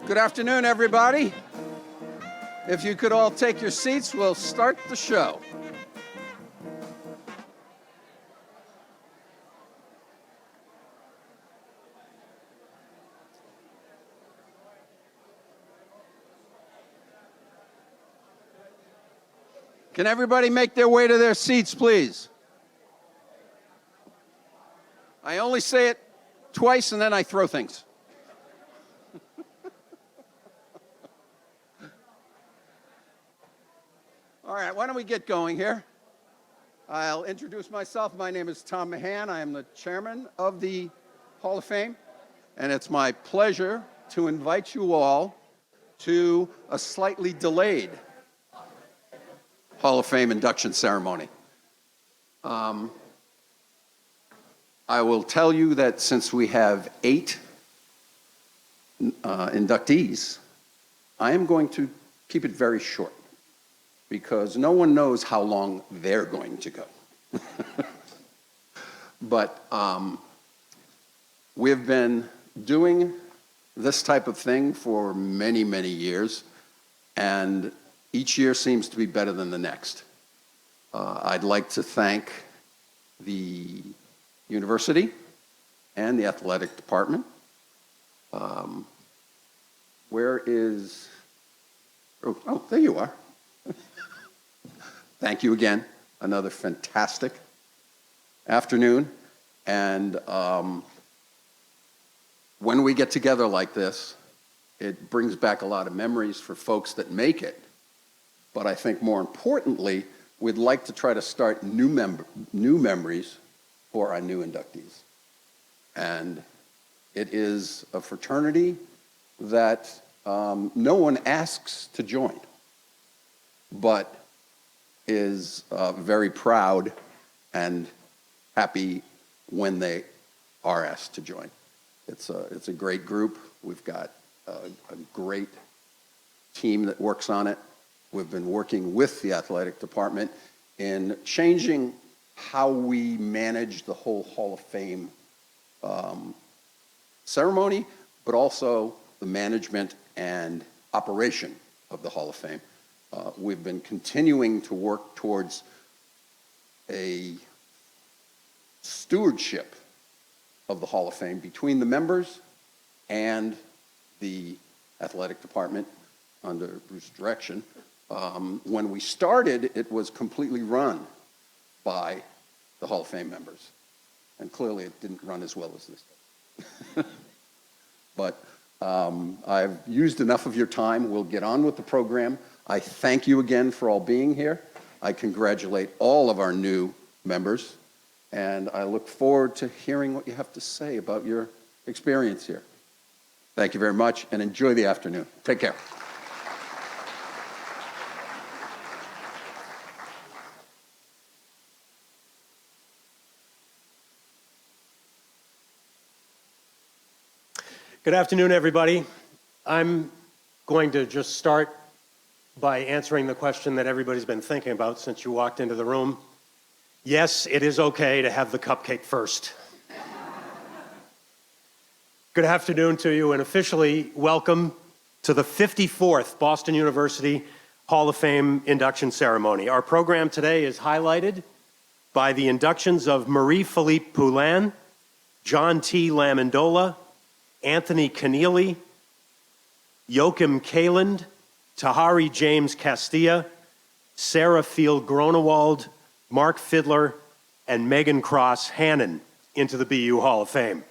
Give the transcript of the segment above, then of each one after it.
Good afternoon, everybody. If you could all take your seats, we'll start the show. Can everybody make their way to their seats, please? I only say it twice and then I throw things. All right, why don't we get going here? I'll introduce myself. My name is Tom Mahan. I am the chairman of the Hall of Fame, and it's my pleasure to invite you all to a slightly delayed Hall of Fame induction ceremony. I will tell you that since we have 8 inductees, I am going to keep it very short, because no one knows how long they're going to go. But we've been doing this type of thing for many, many years, and each year seems to be better than the next. I'd like to thank the university and the athletic department. Where is... Oh, there you are. Thank you again. Another fantastic afternoon. And when we get together like this, it brings back a lot of memories for folks that make it. But I think more importantly, we'd like to try to start new memories for our new inductees. And it is a fraternity that no one asks to join, but is very proud and happy when they are asked to join. It's a great group. We've got a great team that works on it. We've been working with the athletic department in changing how we manage the whole Hall of Fame ceremony, but also the management and operation of the Hall of Fame. We've been continuing to work towards a stewardship of the Hall of Fame between the members and the athletic department under Bruce's direction. When we started, it was completely run by the Hall of Fame members. And clearly it didn't run as well as this. But I've used enough of your time. We'll get on with the program. I thank you again for all being here. I congratulate all of our new members, and I look forward to hearing what you have to say about your experience here. Thank you very much, and enjoy the afternoon. Take care. Good afternoon, everybody. I'm going to just start by answering the question that everybody's been thinking about since you walked into the room. Yes, it is okay to have the cupcake first. Good afternoon to you, and officially welcome to the 54th Boston University Hall of Fame induction ceremony. Our program today is highlighted by the inductions of Marie-Philippe Poulan, John T. Lamendola, Anthony Connelly, Yocum Kalin, Tahari James Castilla, Sarah Field Gronewald, Mark Fidler, and Megan Cross Hannon into the BU Hall of Fame.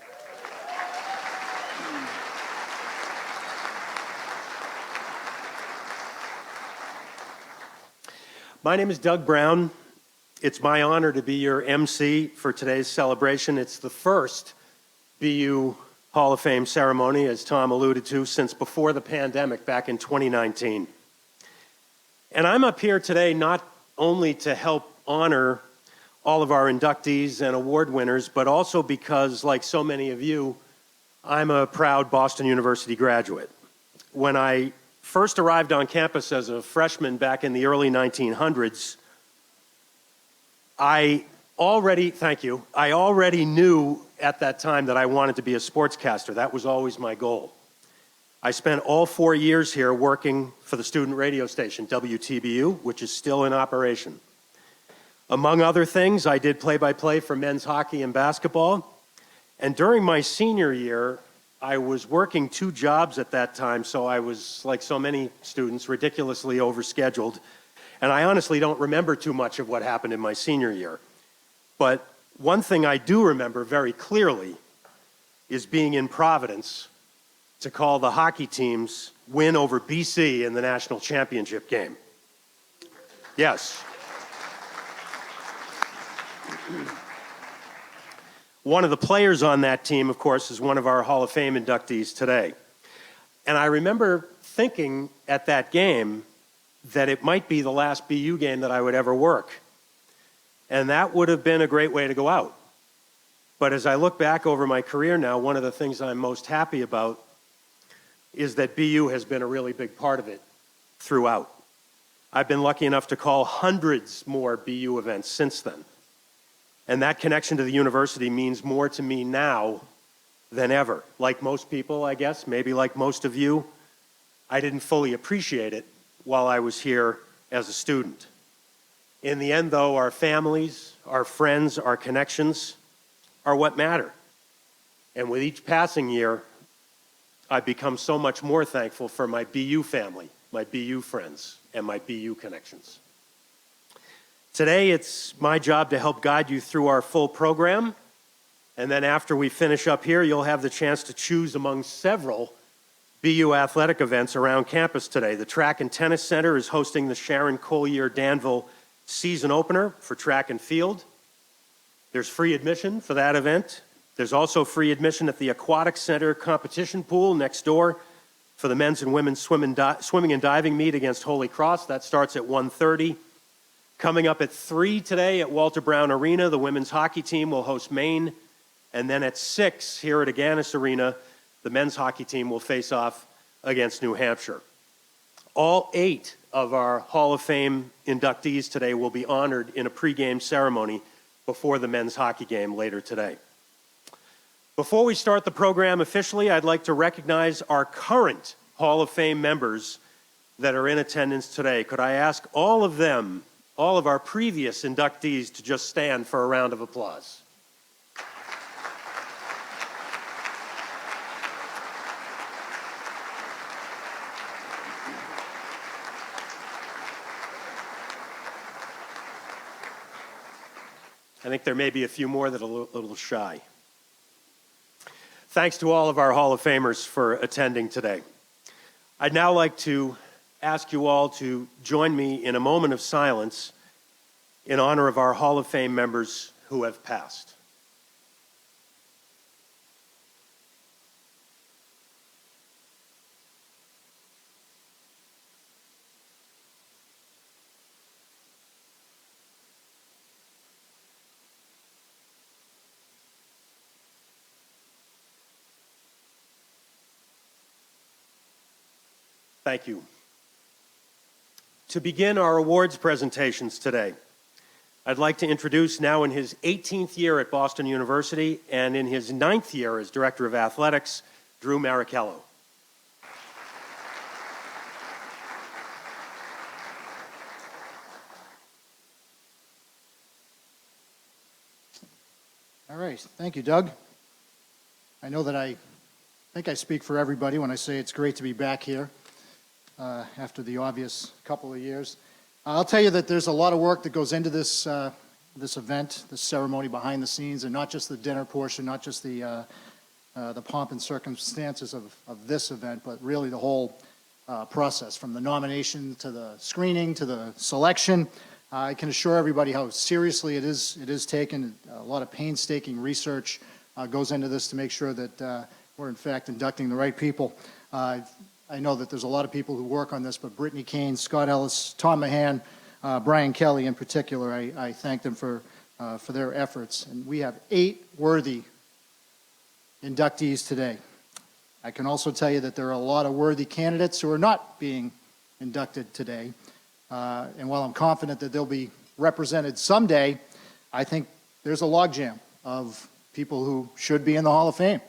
My name is Doug Brown. It's my honor to be your MC for today's celebration. It's the first BU Hall of Fame ceremony, as Tom alluded to, since before the pandemic back in 2019. And I'm up here today not only to help honor all of our inductees and award winners, but also because, like so many of you, I'm a proud Boston University graduate. When I first arrived on campus as a freshman back in the early 1900s, I already knew at that time that I wanted to be a sportscaster. That was always my goal. I spent all 4 years here working for the student radio station, WTBU, which is still in operation. Among other things, I did play-by-play for men's hockey and basketball. And during my senior year, I was working 2 jobs at that time, so I was, like so many students, ridiculously overscheduled. And I honestly don't remember too much of what happened in my senior year. But one thing I do remember very clearly is being in Providence to call the hockey team's win over BC in the national championship game. Yes. One of the players on that team, of course, is one of our Hall of Fame inductees today. And I remember thinking at that game that it might be the last BU game that I would ever work. And that would have been a great way to go out. But as I look back over my career now, one of the things I'm most happy about is that BU has been a really big part of it throughout. I've been lucky enough to call hundreds more BU events since then. And that connection to the university means more to me now than ever. Like most people, I guess, maybe like most of you, I didn't fully appreciate it while I was here as a student. In the end, though, our families, our friends, our connections are what matter. And with each passing year, I've become so much more thankful for my BU family, my BU friends, and my BU connections. Today, it's my job to help guide you through our full program. And then after we finish up here, you'll have the chance to choose among several BU athletic events around campus today. The Track and Tennis Center is hosting the Sharon Collier Danville season opener for track and field. There's free admission for that event. There's also free admission at the Aquatic Center competition pool next door for the men's and women's swimming and diving meet against Holy Cross. That starts at 1:30. Coming up at 3 today at Walter Brown Arena, the women's hockey team will host Maine. And then at 6 here at Agganis Arena, the men's hockey team will face off against New Hampshire. All 8 of our Hall of Fame inductees today will be honored in a pregame ceremony before the men's hockey game later today. Before we start the program officially, I'd like to recognize our current Hall of Fame members that are in attendance today. Could I ask all of them, all of our previous inductees, to just stand for a round of applause? I think there may be a few more that are a little shy. Thanks to all of our Hall of Famers for attending today. I'd now like to ask you all to join me in a moment of silence in honor of our Hall of Fame members who have passed. Thank you. To begin our awards presentations today, I'd like to introduce, now in his 18th year at Boston University and in his 9th year as Director of Athletics, Drew Maricello. All right, thank you, Doug. I know that I think I speak for everybody when I say it's great to be back here after the obvious couple of years. I'll tell you that there's a lot of work that goes into this event, this ceremony behind the scenes, and not just the dinner portion, not just the pomp and circumstances of this event, but really the whole process, from the nomination to the screening to the selection. I can assure everybody how seriously it is taken. A lot of painstaking research goes into this to make sure that we're in fact inducting the right people. I know that there's a lot of people who work on this, but Brittany Kane, Scott Ellis, Tom Mahan, Brian Kelly in particular, I thank them for their efforts. And we have 8 worthy inductees today. I can also tell you that there are a lot of worthy candidates who are not being inducted today. And while I'm confident that they'll be represented someday, I think there's a logjam of people who should be in the Hall of Fame.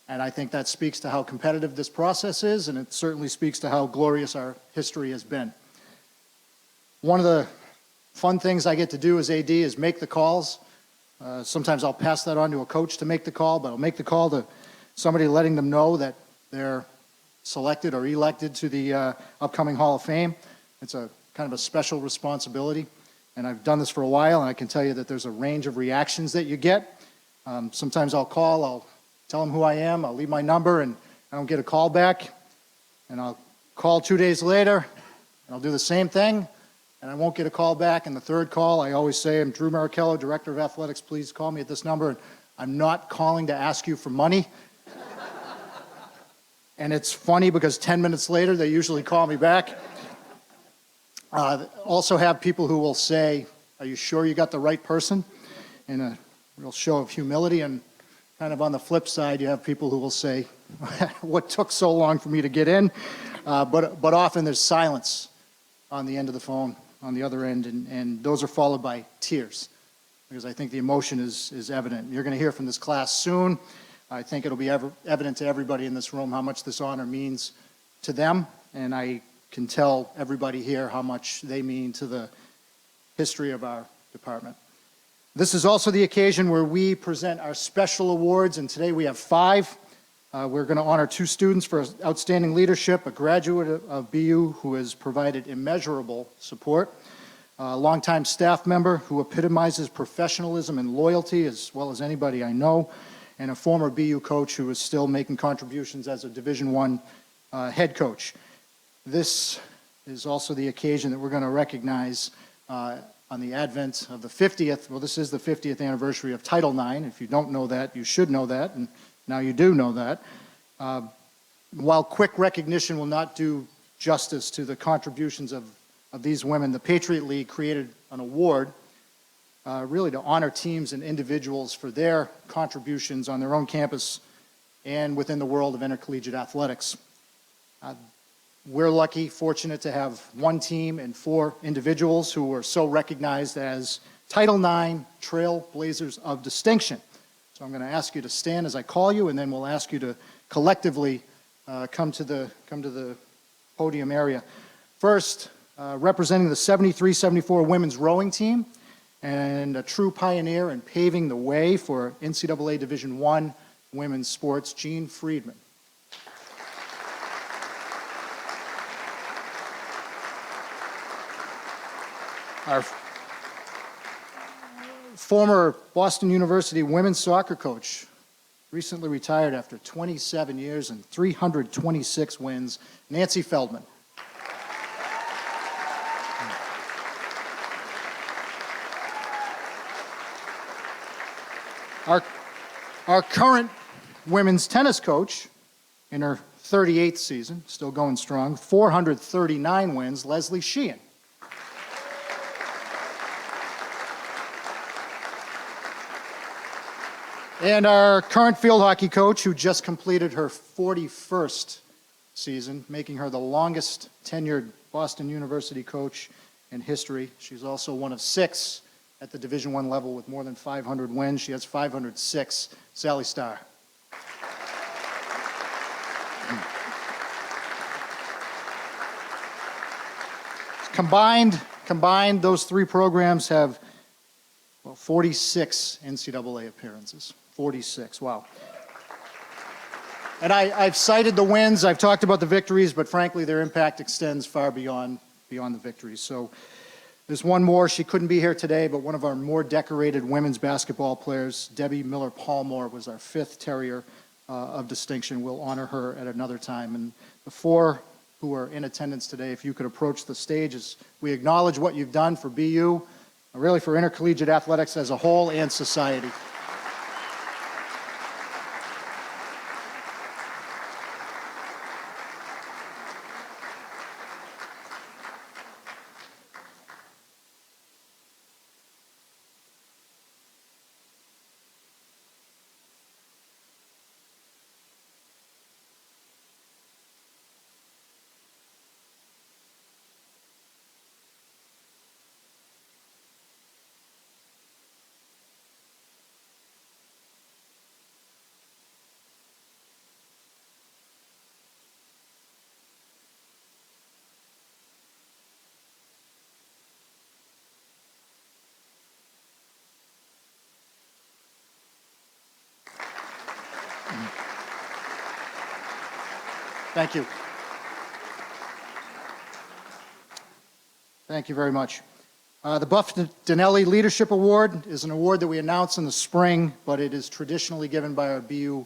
And I think that speaks to how competitive this process is, and it certainly speaks to how glorious our history has been. One of the fun things I get to do as AD is make the calls. Sometimes I'll pass that on to a coach to make the call, but I'll make the call to somebody letting them know that they're selected or elected to the upcoming Hall of Fame. It's a kind of a special responsibility, and I've done this for a while, and I can tell you that there's a range of reactions that you get. Sometimes I'll call, I'll tell them who I am, I'll leave my number, and I don't get a call back, and I'll call 2 days later, and I'll do the same thing, and I won't get a call back. And the third call, I always say, I'm Drew Maricello, Director of Athletics, please call me at this number, and I'm not calling to ask you for money. And it's funny because 10 minutes later, they usually call me back. Also have people who will say, are you sure you got the right person? In a real show of humility. And kind of on the flip side, you have people who will say, what took so long for me to get in? But often there's silence on the end of the phone, on the other end, and those are followed by tears, because I think the emotion is evident. You're going to hear from this class soon. I think it'll be evident to everybody in this room how much this honor means to them, and I can tell everybody here how much they mean to the history of our department. This is also the occasion where we present our special awards, and today we have 5. We're going to honor 2 students for outstanding leadership, a graduate of BU who has provided immeasurable support, a longtime staff member who epitomizes professionalism and loyalty as well as anybody I know, and a former BU coach who is still making contributions as a Division I head coach. This is also the occasion that we're going to recognize on the advent of the 50th, well, this is the 50th anniversary of Title IX. If you don't know that, you should know that, and now you do know that. While quick recognition will not do justice to the contributions of these women, the Patriot League created an award really to honor teams and individuals for their contributions on their own campus and within the world of intercollegiate athletics. We're lucky, fortunate to have 1 team and 4 individuals who were so recognized as Title IX Trailblazers of Distinction. So I'm going to ask you to stand as I call you, and then we'll ask you to collectively come to the podium area. First, representing the 73-74 women's rowing team, and a true pioneer in paving the way for NCAA Division I women's sports, Jean Friedman. Our former Boston University women's soccer coach, recently retired after 27 years and 326 wins, Nancy Feldman. Our current women's tennis coach, in her 38th season, still going strong, 439 wins, Leslie Sheehan. And our current field hockey coach, who just completed her 41st season, making her the longest tenured Boston University coach in history. She's also one of 6 at the Division I level with more than 500 wins. She has 506. Sally Starr. Combined, those 3 programs have 46 NCAA appearances. 46, wow. And I've cited the wins, I've talked about the victories, but frankly, their impact extends far beyond the victories. So there's one more. She couldn't be here today, but one of our more decorated women's basketball players, Debbie Miller-Palmore, was our 5th Terrier of distinction. We'll honor her at another time. And the 4 who are in attendance today, if you could approach the stage as we acknowledge what you've done for BU, really for intercollegiate athletics as a whole and society. Thank you. Thank you very much. The Buff Donnelly Leadership Award is an award that we announce in the spring, but it is traditionally given by our BU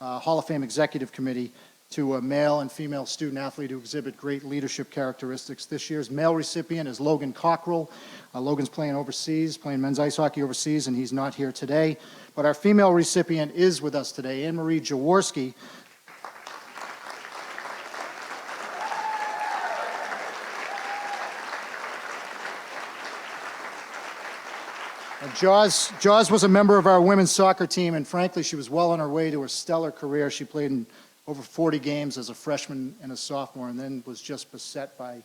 Hall of Fame Executive Committee to a male and female student athlete who exhibit great leadership characteristics. This year's male recipient is Logan Cockrell. Logan's playing overseas, playing men's ice hockey overseas, and he's not here today. But our female recipient is with us today, AnneMarie Jaworski. Jaws was a member of our women's soccer team, and frankly, she was well on her way to a stellar career. She played in over 40 games as a freshman and a sophomore, and then was just beset by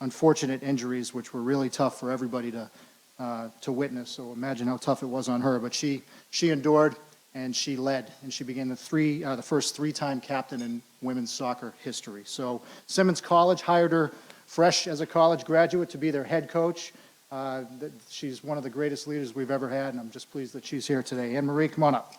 unfortunate injuries, which were really tough for everybody to witness. So imagine how tough it was on her. But she endured, and she led, and she became the first three-time captain in women's soccer history. So Simmons College hired her fresh as a college graduate to be their head coach. She's one of the greatest leaders we've ever had, and I'm just pleased that she's here today. AnneMarie, come on up.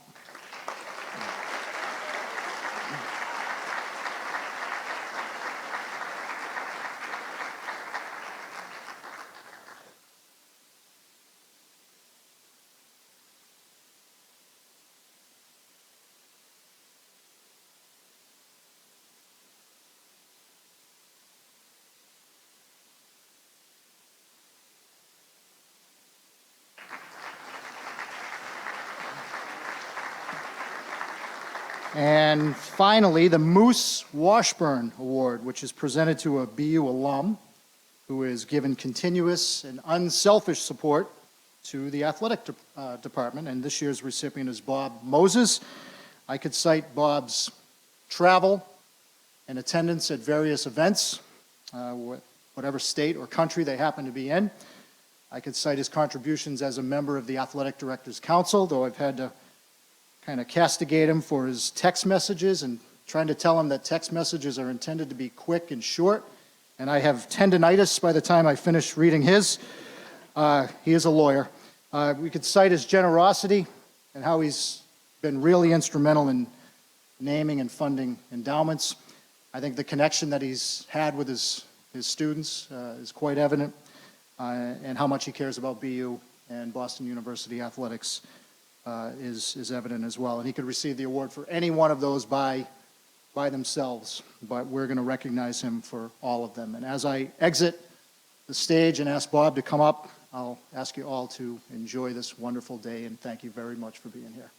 And finally, the Moose Washburn Award, which is presented to a BU alum who is given continuous and unselfish support to the athletic department. And this year's recipient is Bob Moses. I could cite Bob's travel and attendance at various events, whatever state or country they happen to be in. I could cite his contributions as a member of the Athletic Directors Council, though I've had to kind of castigate him for his text messages and trying to tell him that text messages are intended to be quick and short. And I have tendinitis by the time I finish reading his. He is a lawyer. We could cite his generosity and how he's been really instrumental in naming and funding endowments. I think the connection that he's had with his students is quite evident, and how much he cares about BU and Boston University athletics is evident as well. And he could receive the award for any one of those by themselves, but we're going to recognize him for all of them. And as I exit the stage and ask Bob to come up, I'll ask you all to enjoy this wonderful day, and thank you very much for being here.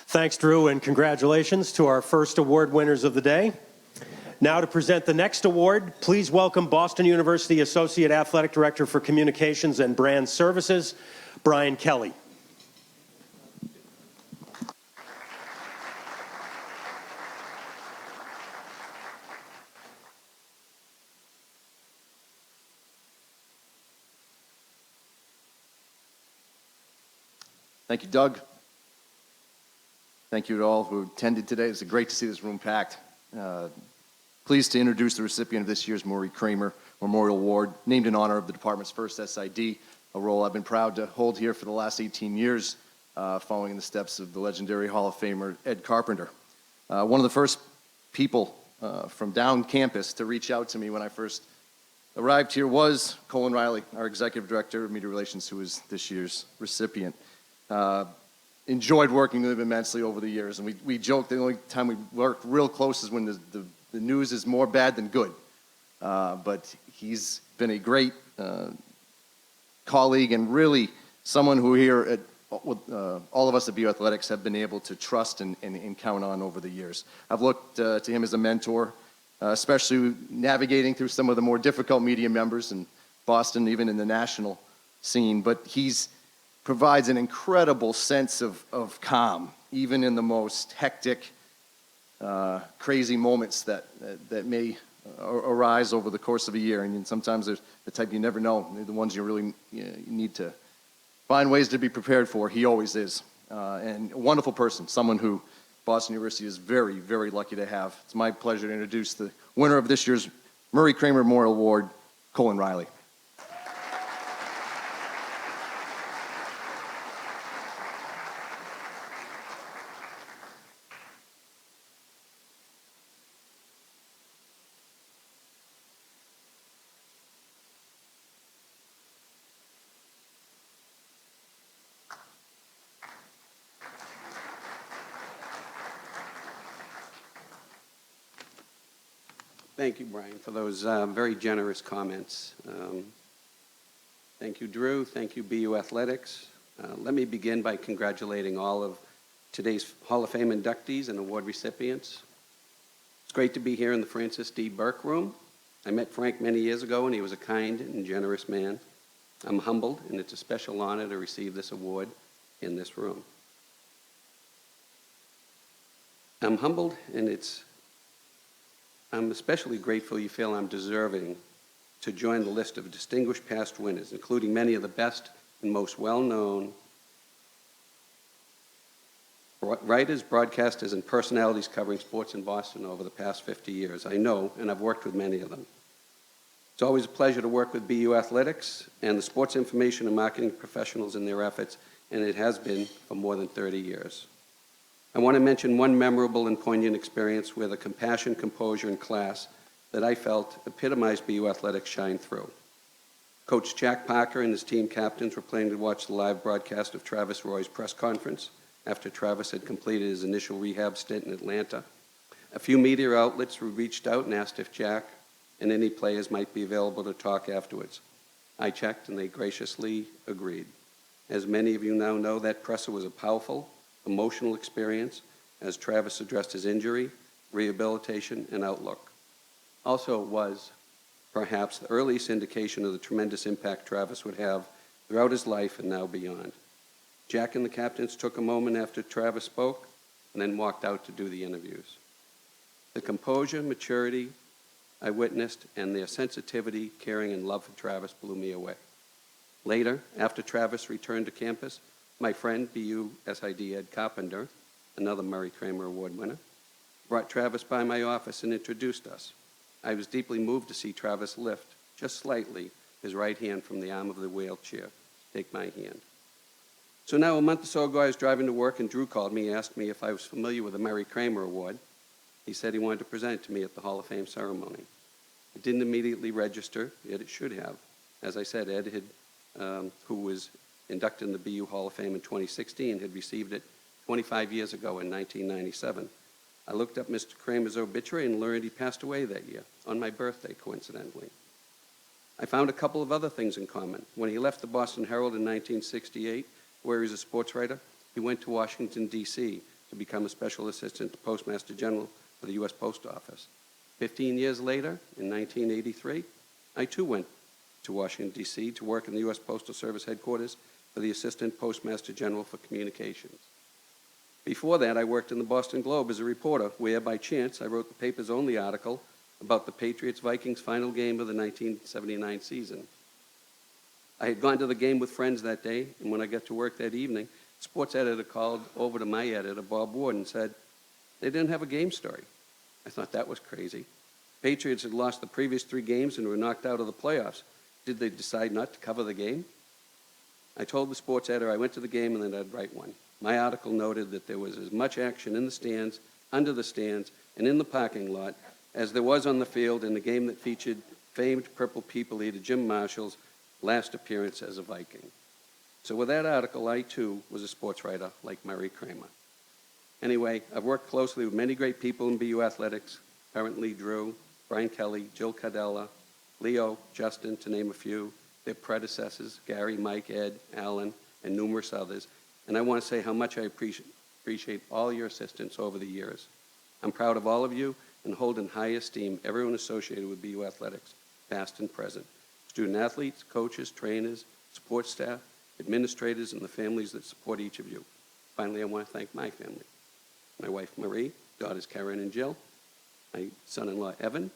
Thanks, Drew, and congratulations to our first award winners of the day. Now to present the next award, please welcome Boston University Associate Athletic Director for Communications and Brand Services, Brian Kelly. Thank you, Doug. Thank you to all who attended today. It's great to see this room packed. Pleased to introduce the recipient of this year's Maury Kramer Memorial Award, named in honor of the department's first SID, a role I've been proud to hold here for the last 18 years, following in the steps of the legendary Hall of Famer Ed Carpenter. One of the first people from down campus to reach out to me when I first arrived here was Colin Riley, our Executive Director of Media Relations, who is this year's recipient. Enjoyed working with him immensely over the years, and we joke the only time we work real close is when the news is more bad than good. But he's been a great colleague and really someone who here at all of us at BU Athletics have been able to trust and count on over the years. I've looked to him as a mentor, especially navigating through some of the more difficult media members in Boston, even in the national scene, but he's provides an incredible sense of calm, even in the most hectic crazy moments that may arise over the course of a year. And sometimes there's the type you never know, the ones you really need to find ways to be prepared for. He always is. And a wonderful person, someone who Boston University is very, very lucky to have. It's my pleasure to introduce the winner of this year's Murray Kramer Memorial Award, Colin Riley. Thank you, Brian, for those very generous comments. Thank you, Drew. Thank you, BU Athletics. Let me begin by congratulating all of today's Hall of Fame inductees and award recipients. It's great to be here in the Francis D. Burke room. I met Frank many years ago, and he was a kind and generous man. I'm humbled, and it's a special honor to receive this award in this room. I'm humbled, and I'm especially grateful you feel I'm deserving to join the list of distinguished past winners, including many of the best and most well-known writers, broadcasters, and personalities covering sports in Boston over the past 50 years. I know, and I've worked with many of them. It's always a pleasure to work with BU Athletics and the sports information and marketing professionals in their efforts, and it has been for more than 30 years. I want to mention one memorable and poignant experience where the compassion, composure, and class that I felt epitomized BU Athletics shined through. Coach Jack Parker and his team captains were planning to watch the live broadcast of Travis Roy's press conference after Travis had completed his initial rehab stint in Atlanta. A few media outlets reached out and asked if Jack and any players might be available to talk afterwards. I checked, and they graciously agreed. As many of you now know, that presser was a powerful, emotional experience as Travis addressed his injury, rehabilitation, and outlook. Also, it was perhaps the earliest indication of the tremendous impact Travis would have throughout his life and now beyond. Jack and the captains took a moment after Travis spoke and then walked out to do the interviews. The composure, maturity I witnessed, and their sensitivity, caring, and love for Travis blew me away. Later, after Travis returned to campus, my friend, BU SID Ed Carpenter, another Murray Kramer Award winner, brought Travis by my office and introduced us. I was deeply moved to see Travis lift, just slightly, his right hand from the arm of the wheelchair, take my hand. So now, a month or so ago, I was driving to work, and Drew called me and asked me if I was familiar with the Murray Kramer Award. He said he wanted to present it to me at the Hall of Fame ceremony. It didn't immediately register, yet it should have. As I said, Ed had, who was inducted in the BU Hall of Fame in 2016, had received it 25 years ago in 1997. I looked up Mr. Kramer's obituary and learned he passed away that year, on my birthday, coincidentally. I found a couple of other things in common. When he left the Boston Herald in 1968, where he was a sports writer, he went to Washington, D.C. to become a special assistant to Postmaster General for the U.S. Post Office. 15 years later, in 1983, I too went to Washington, D.C. to work in the U.S. Postal Service headquarters for the Assistant Postmaster General for Communications. Before that, I worked in the Boston Globe as a reporter, where, by chance, I wrote the paper's only article about the Patriots-Vikings final game of the 1979 season. I had gone to the game with friends that day, and when I got to work that evening, the sports editor called over to my editor, Bob Ward, and said they didn't have a game story. I thought that was crazy. Patriots had lost the previous 3 games and were knocked out of the playoffs. Did they decide not to cover the game? I told the sports editor I went to the game and then I'd write one. My article noted that there was as much action in the stands, under the stands, and in the parking lot as there was on the field in the game that featured famed Purple People Eater Jim Marshall's last appearance as a Viking. So with that article, I too was a sports writer like Murray Kramer. Anyway, I've worked closely with many great people in BU Athletics, currently Drew, Brian Kelly, Jill Cardella, Leo, Justin, to name a few, their predecessors, Gary, Mike, Ed, Alan, and numerous others. And I want to say how much I appreciate all your assistance over the years. I'm proud of all of you and hold in high esteem everyone associated with BU Athletics, past and present. Student athletes, coaches, trainers, support staff, administrators, and the families that support each of you. Finally, I want to thank my family, my wife Marie, daughters Karen and Jill, my son-in-law Evan,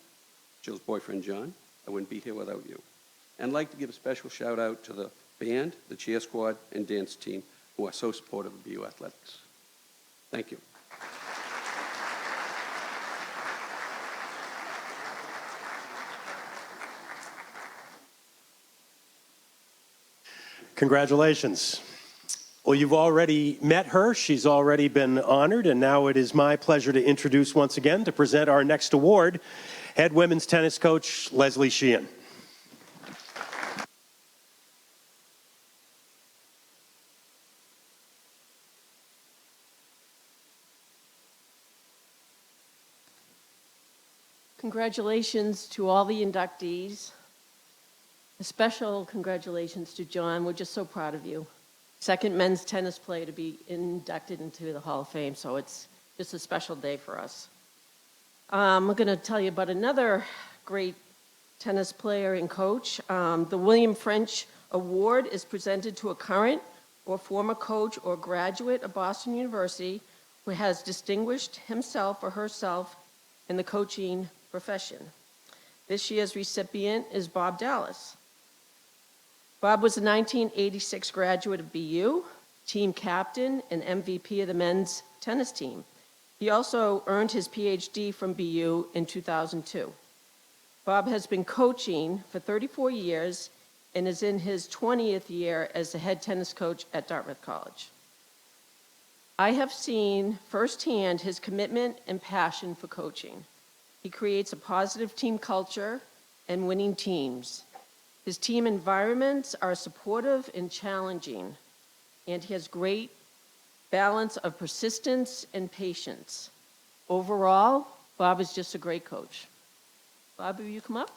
Jill's boyfriend John. I wouldn't be here without you. And I'd like to give a special shout out to the band, the cheer squad, and dance team who are so supportive of BU Athletics. Thank you. Congratulations. Well, you've already met her. She's already been honored, and now it is my pleasure to introduce once again to present our next award, head women's tennis coach Leslie Sheehan. Congratulations to all the inductees. A special congratulations to John. We're just so proud of you. Second men's tennis player to be inducted into the Hall of Fame, so it's just a special day for us. I'm going to tell you about another great tennis player and coach. The William French Award is presented to a current or former coach or graduate of Boston University who has distinguished himself or herself in the coaching profession. This year's recipient is Bob Dallas. Bob was a 1986 graduate of BU, team captain and MVP of the men's tennis team. He also earned his PhD from BU in 2002. Bob has been coaching for 34 years and is in his 20th year as the head tennis coach at Dartmouth College. I have seen firsthand his commitment and passion for coaching. He creates a positive team culture and winning teams. His team environments are supportive and challenging, and he has great balance of persistence and patience. Overall, Bob is just a great coach. Bob, will you come up?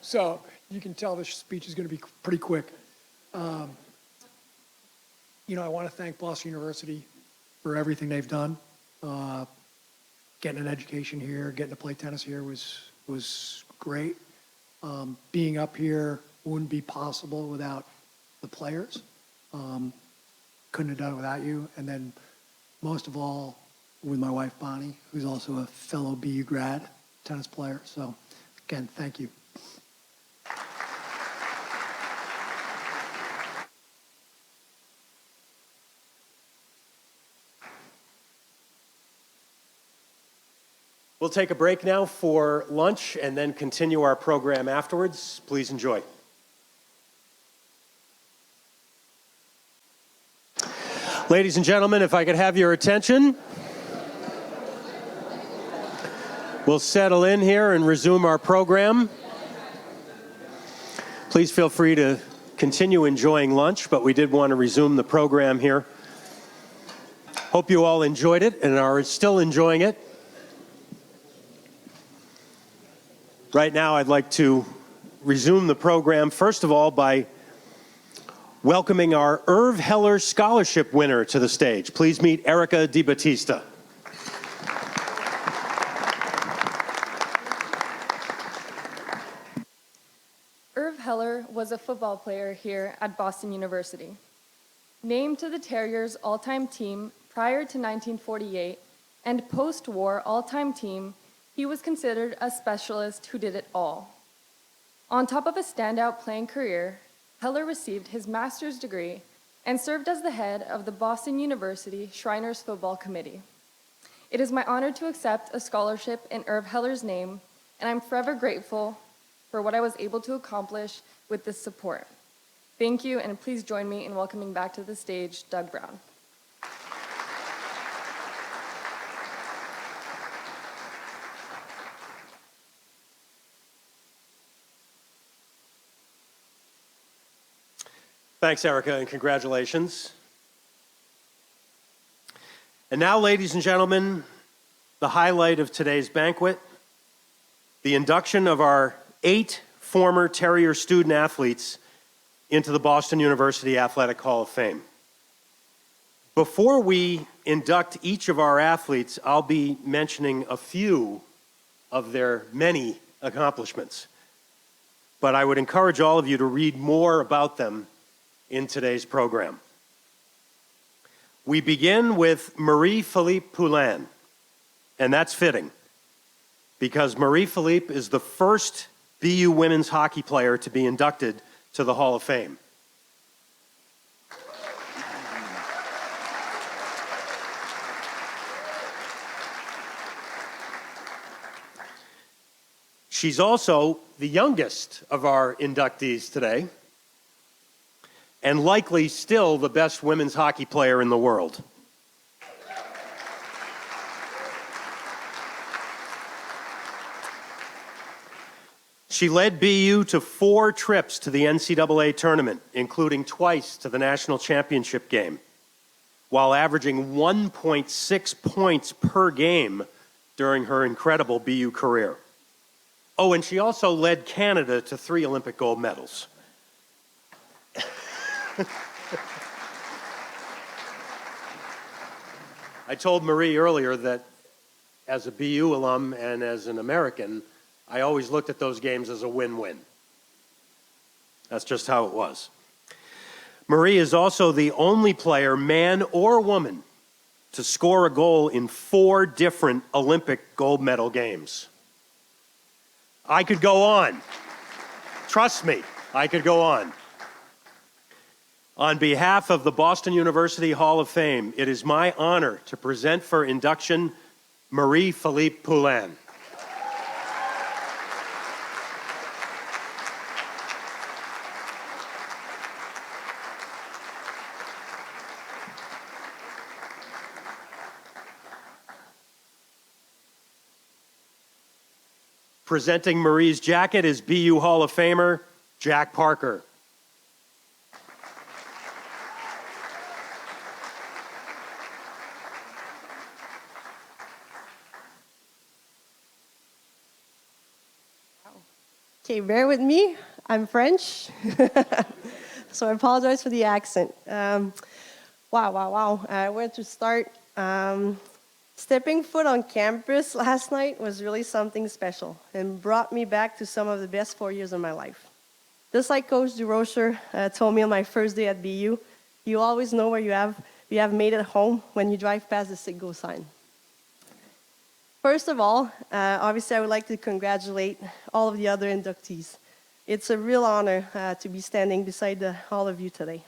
So you can tell this speech is going to be pretty quick. I want to thank Boston University for everything they've done. Getting an education here, getting to play tennis here was great. Being up here wouldn't be possible without the players. Couldn't have done it without you. And then most of all, with my wife, Bonnie, who's also a fellow BU grad tennis player. So again, thank you. We'll take a break now for lunch and then continue our program afterwards. Please enjoy. Ladies and gentlemen, if I could have your attention. We'll settle in here and resume our program. Please feel free to continue enjoying lunch, but we did want to resume the program here. Hope you all enjoyed it and are still enjoying it. Right now, I'd like to resume the program, first of all, by welcoming our Irv Heller Scholarship winner to the stage. Please meet Erica DiBattista. Irv Heller was a football player here at Boston University. Named to the Terriers' all-time team prior to 1948 and post-war all-time team, he was considered a specialist who did it all. On top of a standout playing career, Heller received his master's degree and served as the head of the Boston University Shriners Football Committee. It is my honor to accept a scholarship in Irv Heller's name, and I'm forever grateful for what I was able to accomplish with this support. Thank you, and please join me in welcoming back to the stage Doug Brown. Thanks, Erica, and congratulations. And now, ladies and gentlemen, the highlight of today's banquet, the induction of our 8 former Terrier student athletes into the Boston University Athletic Hall of Fame. Before we induct each of our athletes, I'll be mentioning a few of their many accomplishments. But I would encourage all of you to read more about them in today's program. We begin with Marie-Philippe Poulan, and that's fitting, because Marie-Philippe is the first BU women's hockey player to be inducted to the Hall of Fame. She's also the youngest of our inductees today, and likely still the best women's hockey player in the world. She led BU to 4 trips to the NCAA tournament, including twice to the national championship game, while averaging 1.6 points per game during her incredible BU career. Oh, and she also led Canada to 3 Olympic gold medals. I told Marie earlier that as a BU alum and as an American, I always looked at those games as a win-win. That's just how it was. Marie is also the only player, man or woman, to score a goal in 4 different Olympic gold medal games. I could go on. Trust me, I could go on. On behalf of the Boston University Hall of Fame, it is my honor to present for induction Marie-Philippe Poulan. Presenting Marie's jacket is BU Hall of Famer Jack Parker. Okay, bear with me. I'm French, so I apologize for the accent. Wow. Where to start? Stepping foot on campus last night was really something special and brought me back to some of the best 4 years of my life. Just like Coach DeRocher told me on my first day at BU, you always know where you have made it home when you drive past the Sig Go sign. First of all, obviously I would like to congratulate all of the other inductees. It's a real honor to be standing beside all of you today.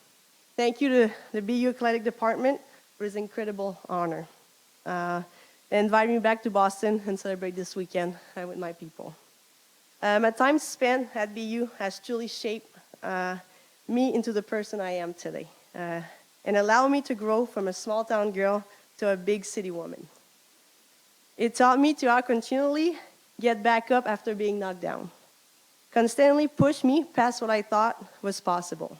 Thank you to the BU Athletic Department for this incredible honor. And invite me back to Boston and celebrate this weekend with my people. My time spent at BU has truly shaped me into the person I am today and allowed me to grow from a small town girl to a big city woman. It taught me to continually get back up after being knocked down, constantly push me past what I thought was possible.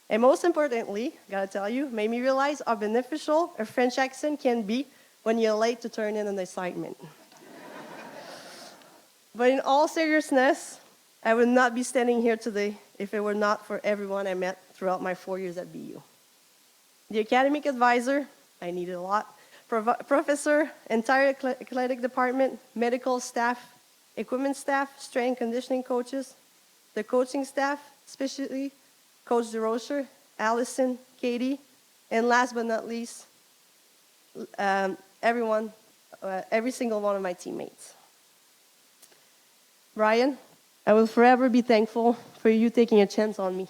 And most importantly, gotta tell you, made me realize how beneficial a French accent can be when you're late to turn in an assignment. But in all seriousness, I would not be standing here today if it were not for everyone I met throughout my 4 years at BU. The academic advisor, I needed a lot, professor, entire athletic department, medical staff, equipment staff, strength and conditioning coaches, the coaching staff, especially Coach DeRocher, Allison, Katie, and last but not least, everyone, every single one of my teammates. Brian, I will forever be thankful for you taking a chance on me.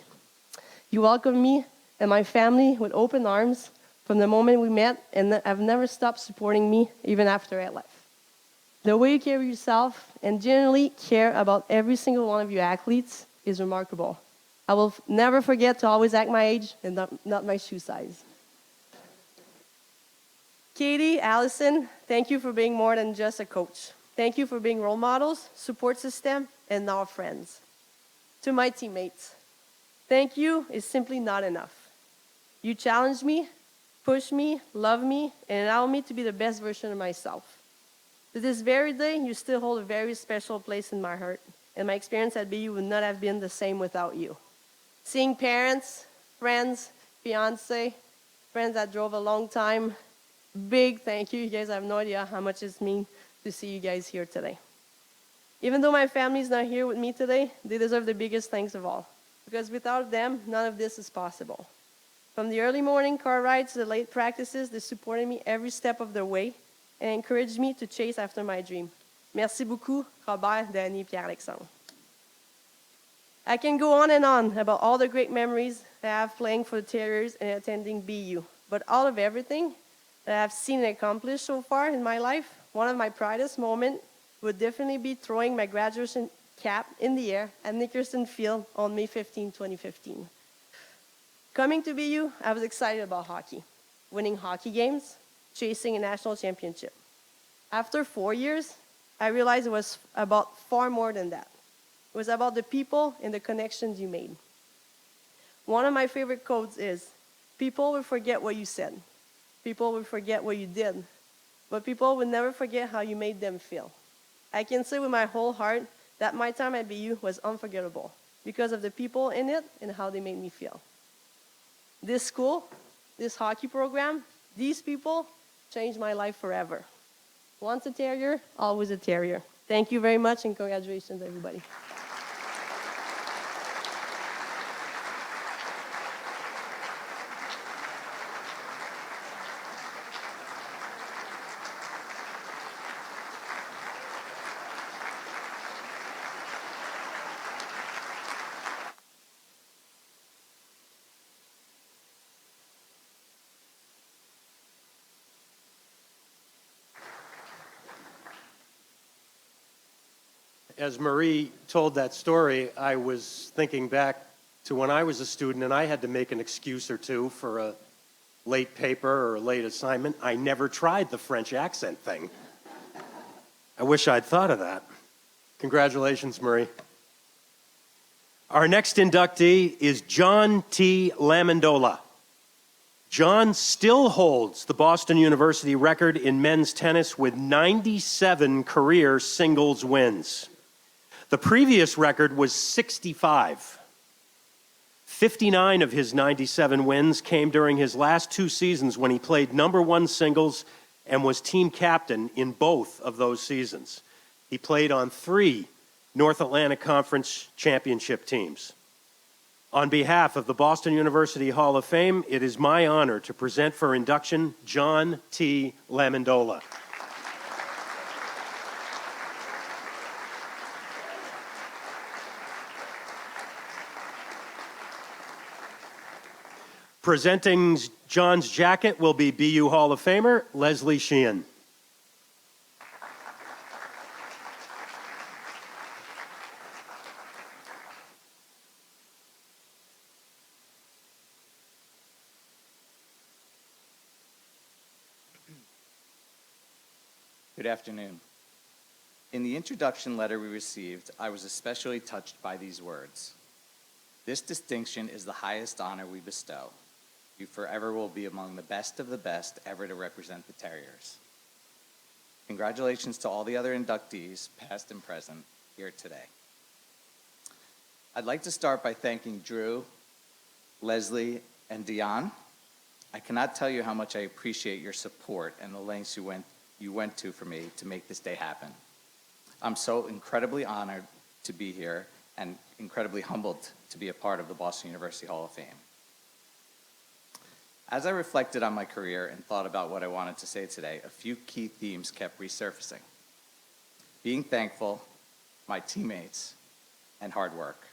You welcomed me and my family with open arms from the moment we met, and have never stopped supporting me even after I left. The way you carry yourself and genuinely care about every single one of you athletes is remarkable. I will never forget to always act my age and not my shoe size. Katie, Allison, thank you for being more than just a coach. Thank you for being role models, support system, and now friends. To my teammates, thank you is simply not enough. You challenged me, pushed me, loved me, and allowed me to be the best version of myself. To this very day, you still hold a very special place in my heart, and my experience at BU would not have been the same without you. seeing parents, friends, fiance, friends that drove a long time. Big thank you. You guys have no idea how much it means to see you guys here today. Even though my family's not here with me today, they deserve the biggest thanks of all. Because without them, none of this is possible. From the early morning car rides to the late practices, they supported me every step of the way and encouraged me to chase after my dream. Merci beaucoup, Robert, Danny, Pierre-Alexandre. I can go on and on about all the great memories that I have playing for the Terriers and attending BU. But out of everything that I have seen and accomplished so far in my life, one of my proudest moments would definitely be throwing my graduation cap in the air at Nickerson Field on May 15, 2015. Coming to BU, I was excited about hockey, winning hockey games, chasing a national championship. After 4 years, I realized it was about far more than that. It was about the people and the connections you made. One of my favorite quotes is, people will forget what you said. People will forget what you did. But people will never forget how you made them feel. I can say with my whole heart that my time at BU was unforgettable because of the people in it and how they made me feel. This school, this hockey program, these people changed my life forever. Once a Terrier, always a Terrier. Thank you very much and congratulations, everybody. As Marie told that story, I was thinking back to when I was a student and I had to make an excuse or two for a late paper or a late assignment. I never tried the French accent thing. I wish I'd thought of that. Congratulations, Marie. Our next inductee is John T. Lamendola. John still holds the Boston University record in men's tennis with 97 career singles wins. The previous record was 65. 59 of his 97 wins came during his last 2 seasons when he played number 1 singles and was team captain in both of those seasons. He played on 3 North Atlantic Conference championship teams. On behalf of the Boston University Hall of Fame, it is my honor to present for induction John T. Lamendola. Presenting John's jacket will be BU Hall of Famer Leslie Sheehan. Good afternoon. In the introduction letter we received, I was especially touched by these words. This distinction is the highest honor we bestow. You forever will be among the best of the best ever to represent the Terriers. Congratulations to all the other inductees, past and present, here today. I'd like to start by thanking Drew, Leslie, and Dion. I cannot tell you how much I appreciate your support and the lengths you went to for me to make this day happen. I'm so incredibly honored to be here and incredibly humbled to be a part of the Boston University Hall of Fame. As I reflected on my career and thought about what I wanted to say today, a few key themes kept resurfacing. Being thankful, my teammates, and hard work.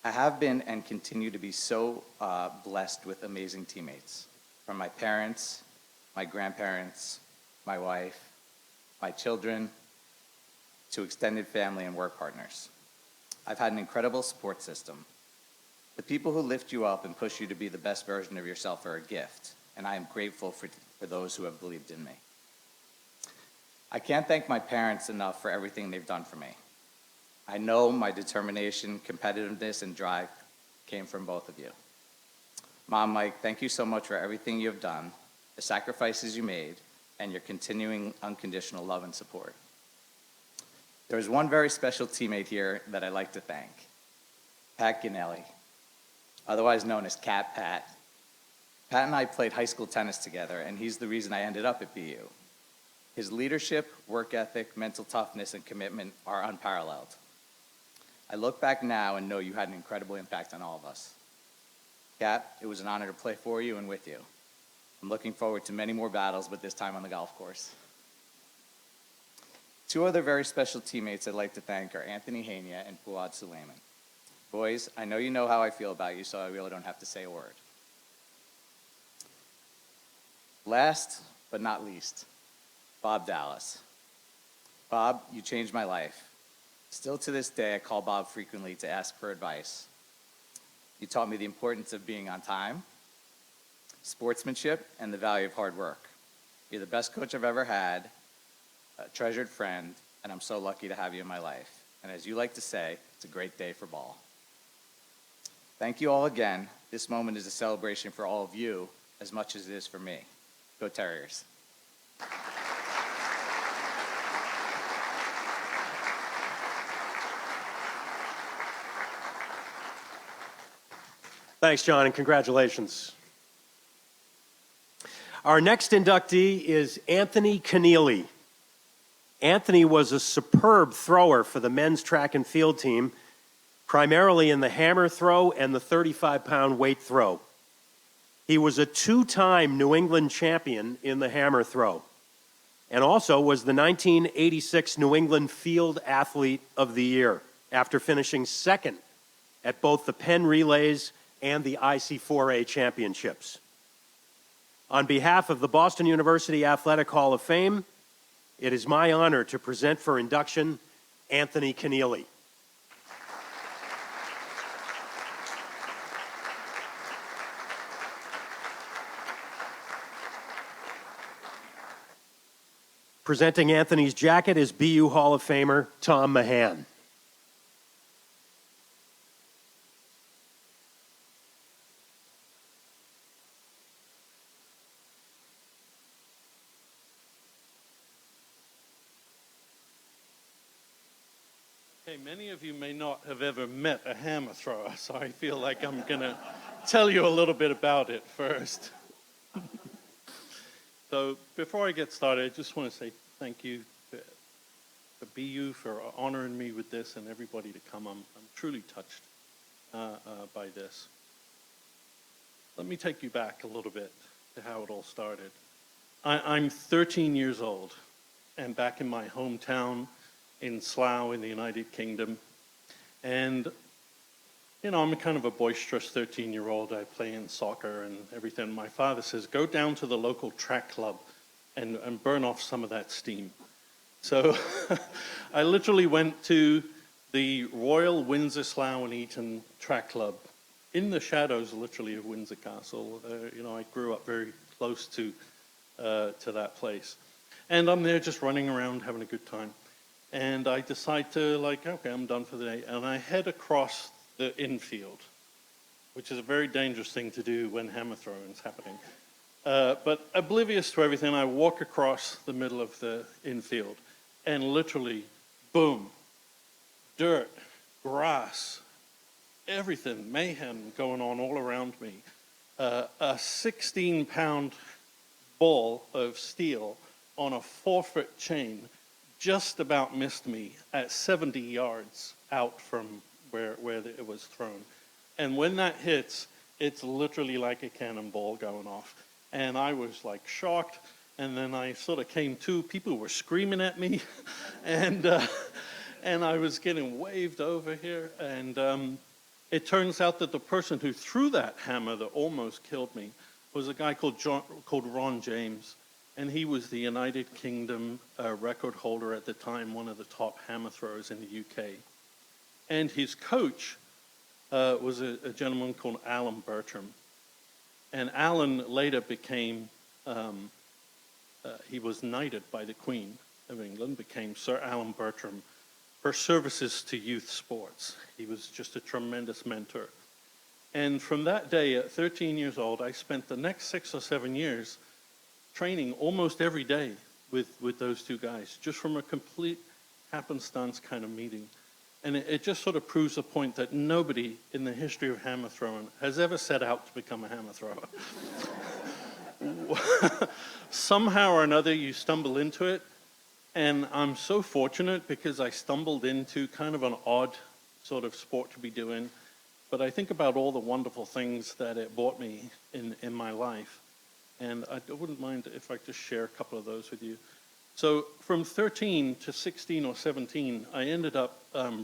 I have been and continue to be so blessed with amazing teammates, from my parents, my grandparents, my wife, my children, to extended family and work partners. I've had an incredible support system. The people who lift you up and push you to be the best version of yourself are a gift, and I am grateful for those who have believed in me. I can't thank my parents enough for everything they've done for me. I know my determination, competitiveness, and drive came from both of you. Mom, Mike, thank you so much for everything you have done, the sacrifices you made, and your continuing unconditional love and support. There is one very special teammate here that I'd like to thank. Pat Connelly, otherwise known as Cat Pat. Pat and I played high school tennis together, and he's the reason I ended up at BU. His leadership, work ethic, mental toughness, and commitment are unparalleled. I look back now and know you had an incredible impact on all of us. Cat, it was an honor to play for you and with you. I'm looking forward to many more battles, but this time on the golf course. Two other very special teammates I'd like to thank are Anthony Hania and Poulan Suleiman. Boys, I know you know how I feel about you, so I really don't have to say a word. Last but not least, Bob Dallas. Bob, you changed my life. Still to this day, I call Bob frequently to ask for advice. You taught me the importance of being on time, sportsmanship, and the value of hard work. You're the best coach I've ever had, a treasured friend, and I'm so lucky to have you in my life. And as you like to say, it's a great day for ball. Thank you all again. This moment is a celebration for all of you as much as it is for me. Go Terriers. Thanks, John, and congratulations. Our next inductee is Anthony Connelly. Anthony was a superb thrower for the men's track and field team, primarily in the hammer throw and the 35-pound weight throw. He was a two-time New England champion in the hammer throw and also was the 1986 New England Field Athlete of the Year after finishing second at both the Penn Relays and the IC4A championships. On behalf of the Boston University Athletic Hall of Fame, it is my honor to present for induction Anthony Connelly. Presenting Anthony's jacket is BU Hall of Famer Tom Mahan. Okay, many of you may not have ever met a hammer thrower, so I feel like I'm going to tell you a little bit about it first. So before I get started, I just want to say thank you to BU for honoring me with this and everybody to come. I'm truly touched by this. Let me take you back a little bit to how it all started. I'm 13 years old, and back in my hometown in Slough in the United Kingdom. And, you know, I'm kind of a boisterous 13-year-old. I play in soccer and everything. My father says, go down to the local track club and burn off some of that steam. So I literally went to the Royal Windsor Slough and Eton track club in the shadows, literally, of Windsor Castle. You know, I grew up very close to that place. And I'm there just running around, having a good time. And I decide to, like, okay, I'm done for the day. And I head across the infield, which is a very dangerous thing to do when hammer throwing is happening. But oblivious to everything, I walk across the middle of the infield. And literally, boom, dirt, grass, everything, mayhem going on all around me. A 16-pound ball of steel on a 4-foot chain just about missed me at 70 yards out from where it was thrown. And when that hits, it's literally like a cannonball going off. And I was like shocked, and then I sort of came to. People were screaming at me, and I was getting waved over here. And it turns out that the person who threw that hammer that almost killed me was a guy called Ron James. And he was the United Kingdom record holder at the time, one of the top hammer throwers in the UK. And his coach was a gentleman called Alan Bertram. And Alan later became, he was knighted by the Queen of England, became Sir Alan Bertram for services to youth sports. He was just a tremendous mentor. And from that day, at 13 years old, I spent the next 6 or 7 years training almost every day with those two guys, just from a complete happenstance kind of meeting. And it just sort of proves a point that nobody in the history of hammer throwing has ever set out to become a hammer thrower. Somehow or another, you stumble into it. And I'm so fortunate because I stumbled into kind of an odd sort of sport to be doing. But I think about all the wonderful things that it brought me in my life. And I wouldn't mind if I just share a couple of those with you. So from 13 to 16 or 17, I ended up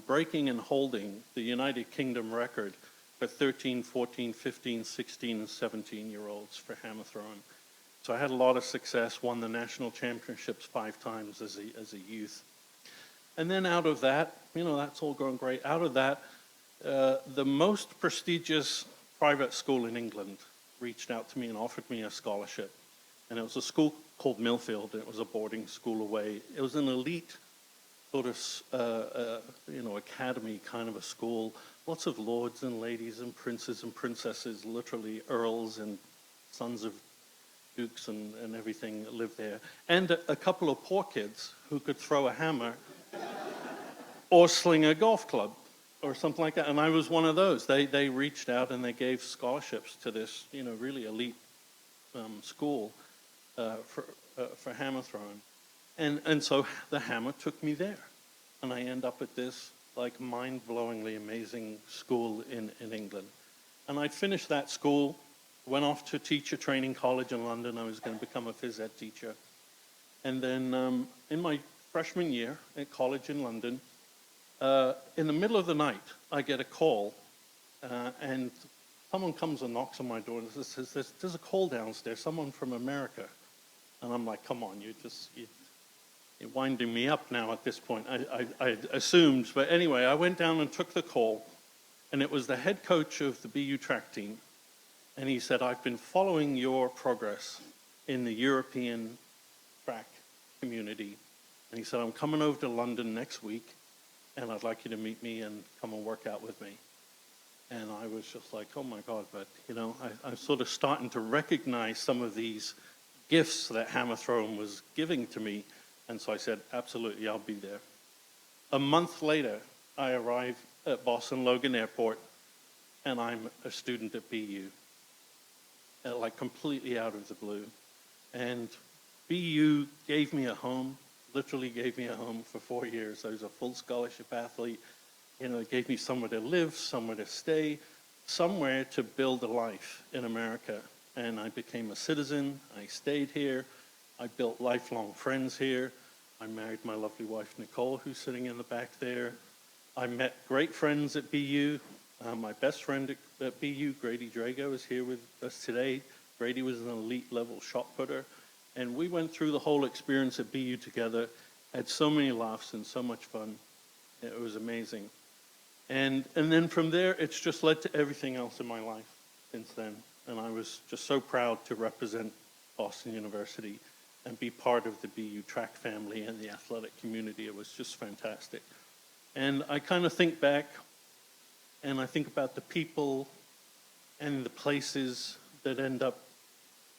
breaking and holding the United Kingdom record for 13, 14, 15, 16, and 17-year-olds for hammer throwing. So I had a lot of success, won the national championships 5 times as a youth. And then out of that, that's all going great. Out of that, the most prestigious private school in England reached out to me and offered me a scholarship. And it was a school called Millfield, and it was a boarding school away. It was an elite sort of, academy kind of a school. Lots of lords and ladies and princes and princesses, literally earls and sons of dukes and everything lived there. And a couple of poor kids who could throw a hammer or sling a golf club or something like that. And I was one of those. They reached out and they gave scholarships to this, really elite school for hammer throwing. And so the hammer took me there. And I end up at this like mind-blowingly amazing school in England. And I finished that school, went off to teacher training college in London. I was going to become a phys ed teacher. And then in my freshman year at college in London, in the middle of the night, I get a call, and someone comes and knocks on my door and says, there's a call downstairs, someone from America. And I'm like, come on, you're winding me up now at this point. I assumed, but anyway, I went down and took the call, and it was the head coach of the BU track team. And he said, I've been following your progress in the European track community. And he said, I'm coming over to London next week, and I'd like you to meet me and come and work out with me. And I was just like, oh my God, but I'm sort of starting to recognize some of these gifts that hammer throwing was giving to me. And so I said, absolutely, I'll be there. A month later, I arrive at Boston Logan Airport, and I'm a student at BU, like completely out of the blue. And BU gave me a home, literally gave me a home for 4 years. I was a full scholarship athlete. It gave me somewhere to live, somewhere to stay, somewhere to build a life in America. And I became a citizen. I stayed here. I built lifelong friends here. I married my lovely wife, Nicole, who's sitting in the back there. I met great friends at BU. My best friend at BU, Grady Drago, is here with us today. Grady was an elite level shot putter. And we went through the whole experience at BU together, had so many laughs and so much fun. It was amazing. And then from there, it's just led to everything else in my life since then. And I was just so proud to represent Boston University and be part of the BU track family and the athletic community. It was just fantastic. And I kind of think back, and I think about the people and the places that end up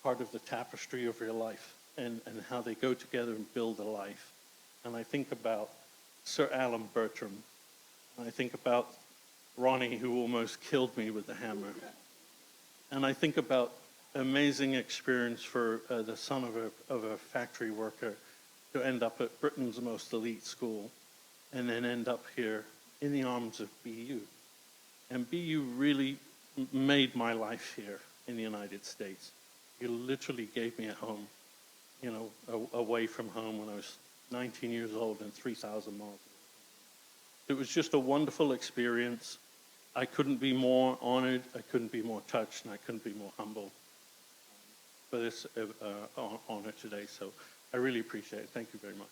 part of the tapestry of your life and how they go together and build a life. And I think about Sir Alan Bertram. I think about Ronnie, who almost killed me with the hammer. And I think about amazing experience for the son of a factory worker to end up at Britain's most elite school and then end up here in the arms of BU. And BU really made my life here in the United States. You literally gave me a home, away from home when I was 19 years old and 3,000 miles. It was just a wonderful experience. I couldn't be more honored, I couldn't be more touched, and I couldn't be more humble for this honor today. So I really appreciate it. Thank you very much.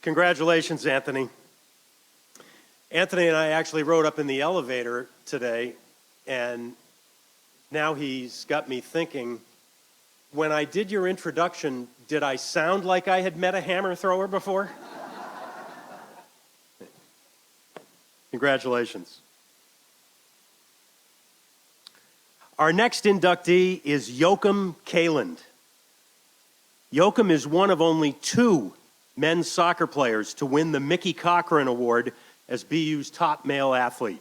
Congratulations, Anthony. Anthony and I actually rode up in the elevator today, and Now he's got me thinking, when I did your introduction, did I sound like I had met a hammer thrower before? Congratulations. Our next inductee is Yocum Kalin. Yocum is one of only 2 men's soccer players to win the Mickey Cochran Award as BU's top male athlete.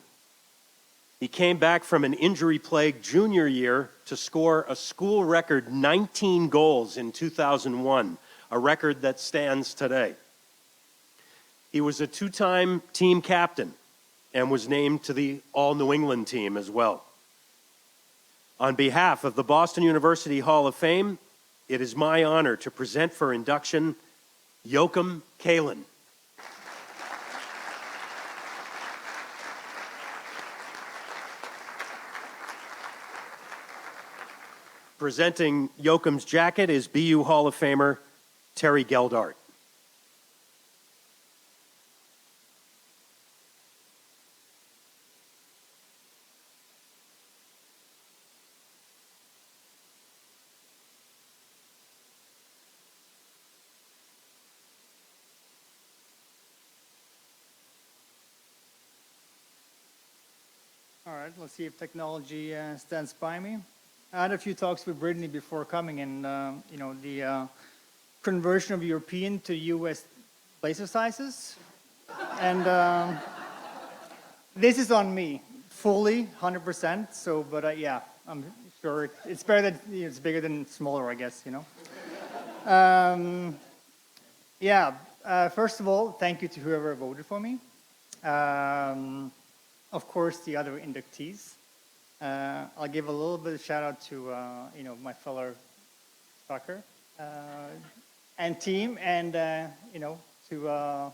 He came back from an injury-plagued junior year to score a school record 19 goals in 2001, a record that stands today. He was a 2-time team captain and was named to the All-New England team as well. On behalf of the Boston University Hall of Fame, it is my honor to present for induction Yocum Kalin. Presenting Yocum's jacket is BU Hall of Famer Terry Geldart. All right, let's see if technology stands by me. I had a few talks with Brittany before coming, and the conversion of European to U.S. blazer sizes, and this is on me, fully, 100%. So, but yeah, I'm sure it's better that it's bigger than smaller, I guess. First of all, thank you to whoever voted for me. Of course, the other inductees. I'll give a little bit of shout out to my fellow soccer and team, and it's a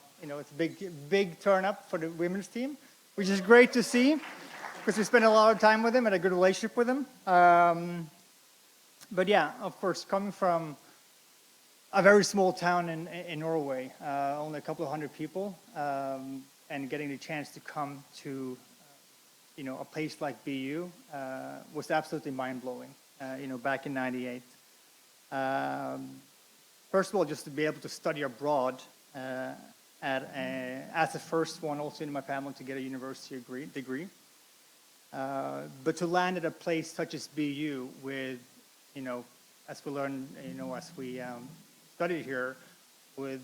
big turn up for the women's team, which is great to see because we spent a lot of time with them and a good relationship with them. But yeah, of course, coming from a very small town in Norway, only a couple of hundred people, and getting the chance to come to a place like BU was absolutely mind-blowing, back in '98. First of all, just to be able to study abroad as the first one also in my family to get a university degree. But to land at a place such as BU with, as we learned, as we studied here, with,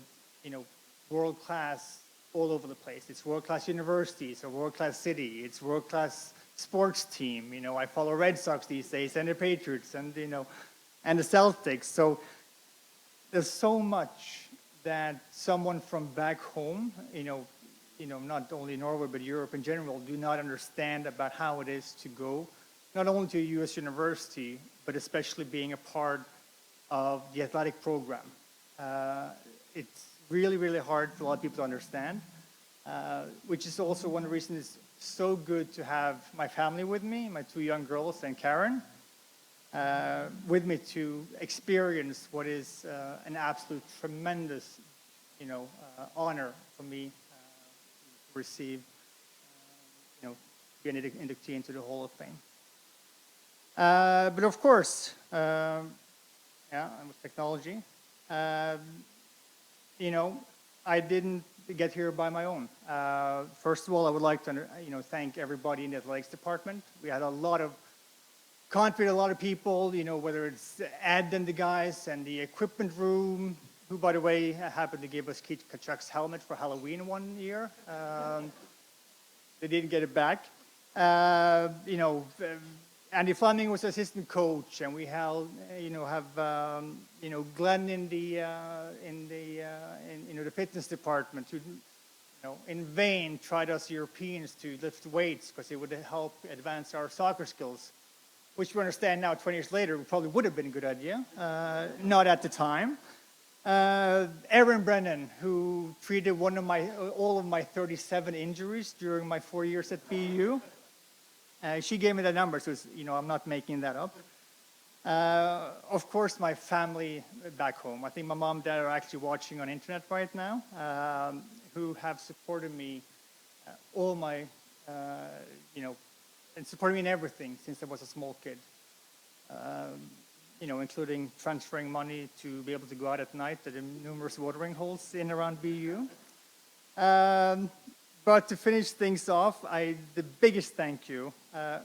world-class all over the place. It's world-class university, it's a world-class city, it's world-class sports team. I follow Red Sox these days, and the Patriots, and and the Celtics. So there's so much that someone from back home, not only Norway but Europe in general, do not understand about how it is to go, not only to a U.S. university, but especially being a part of the athletic program. It's really, really hard for a lot of people to understand, which is also one reason it's so good to have my family with me, my 2 young girls and Karen, with me to experience what is an absolute tremendous, honor for me to receive, being an inductee into the Hall of Fame. But of course, and with technology, I didn't get here by my own. First of all, I would like to, thank everybody in the athletics department. We had a lot of confident, a lot of people, whether it's Ed and the guys and the equipment room, who, by the way, happened to give us Keith Kachuk's helmet for Halloween one year. They didn't get it back. Andy Fleming was assistant coach, and we have Glenn in the fitness department, who in vain tried us Europeans to lift weights because it would help advance our soccer skills, which we understand now 20 years later probably would have been a good idea, not at the time. Erin Brennan, who treated all of my 37 injuries during my 4 years at BU. She gave me the number, so I'm not making that up. Of course, my family back home. I think my mom and dad are actually watching on internet right now, who have supported me all my, and supported me in everything since I was a small kid. including transferring money to be able to go out at night at the numerous watering holes in and around BU. But to finish things off, the biggest thank you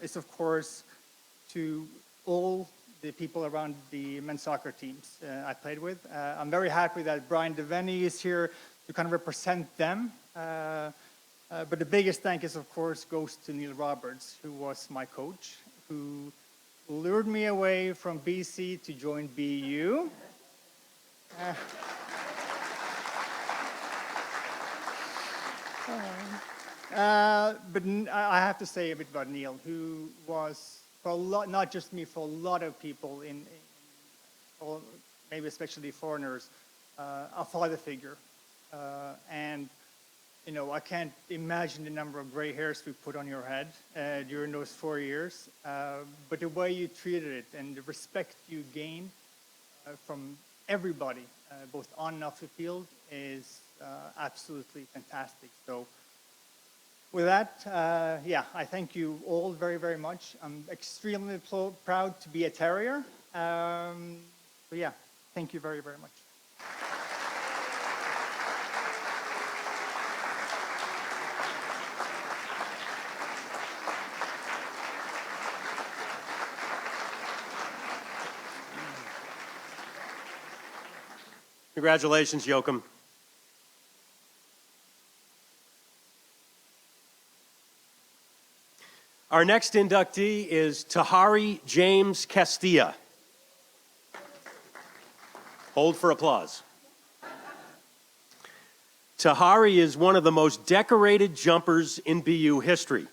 is, of course, to all the people around the men's soccer teams I played with. I'm very happy that Brian Devaney is here to kind of represent them. But the biggest thank you, of course, goes to Neil Roberts, who was my coach, who lured me away from BC to join BU. But I have to say a bit about Neil, who was, for a lot, not just me, for a lot of people, or maybe especially foreigners, a father figure. And I can't imagine the number of gray hairs we put on your head during those 4 years. But the way you treated it and the respect you gained from everybody, both on and off the field, is absolutely fantastic. So with that, I thank you all very, very much. I'm extremely proud to be a Terrier. Thank you very, very much. Congratulations, Yocum. Our next inductee is Tahari James Castilla. Hold for applause. Tahari is one of the most decorated jumpers in BU history.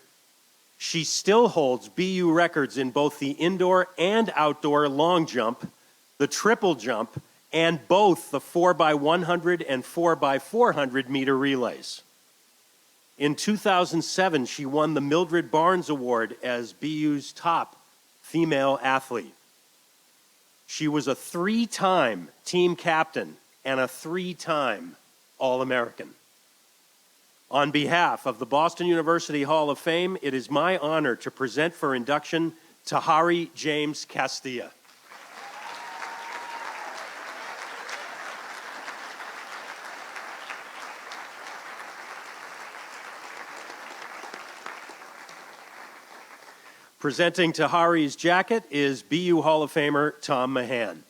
She still holds BU records in both the indoor and outdoor long jump, the triple jump, and both the 4x100 and 4x400 meter relays. In 2007, she won the Mildred Barnes Award as BU's top female athlete. She was a 3-time team captain and a 3-time All-American. On behalf of the Boston University Hall of Fame, it is my honor to present for induction Tahari James Castilla. Presenting Tahari's jacket is BU Hall of Famer Tom Mahan.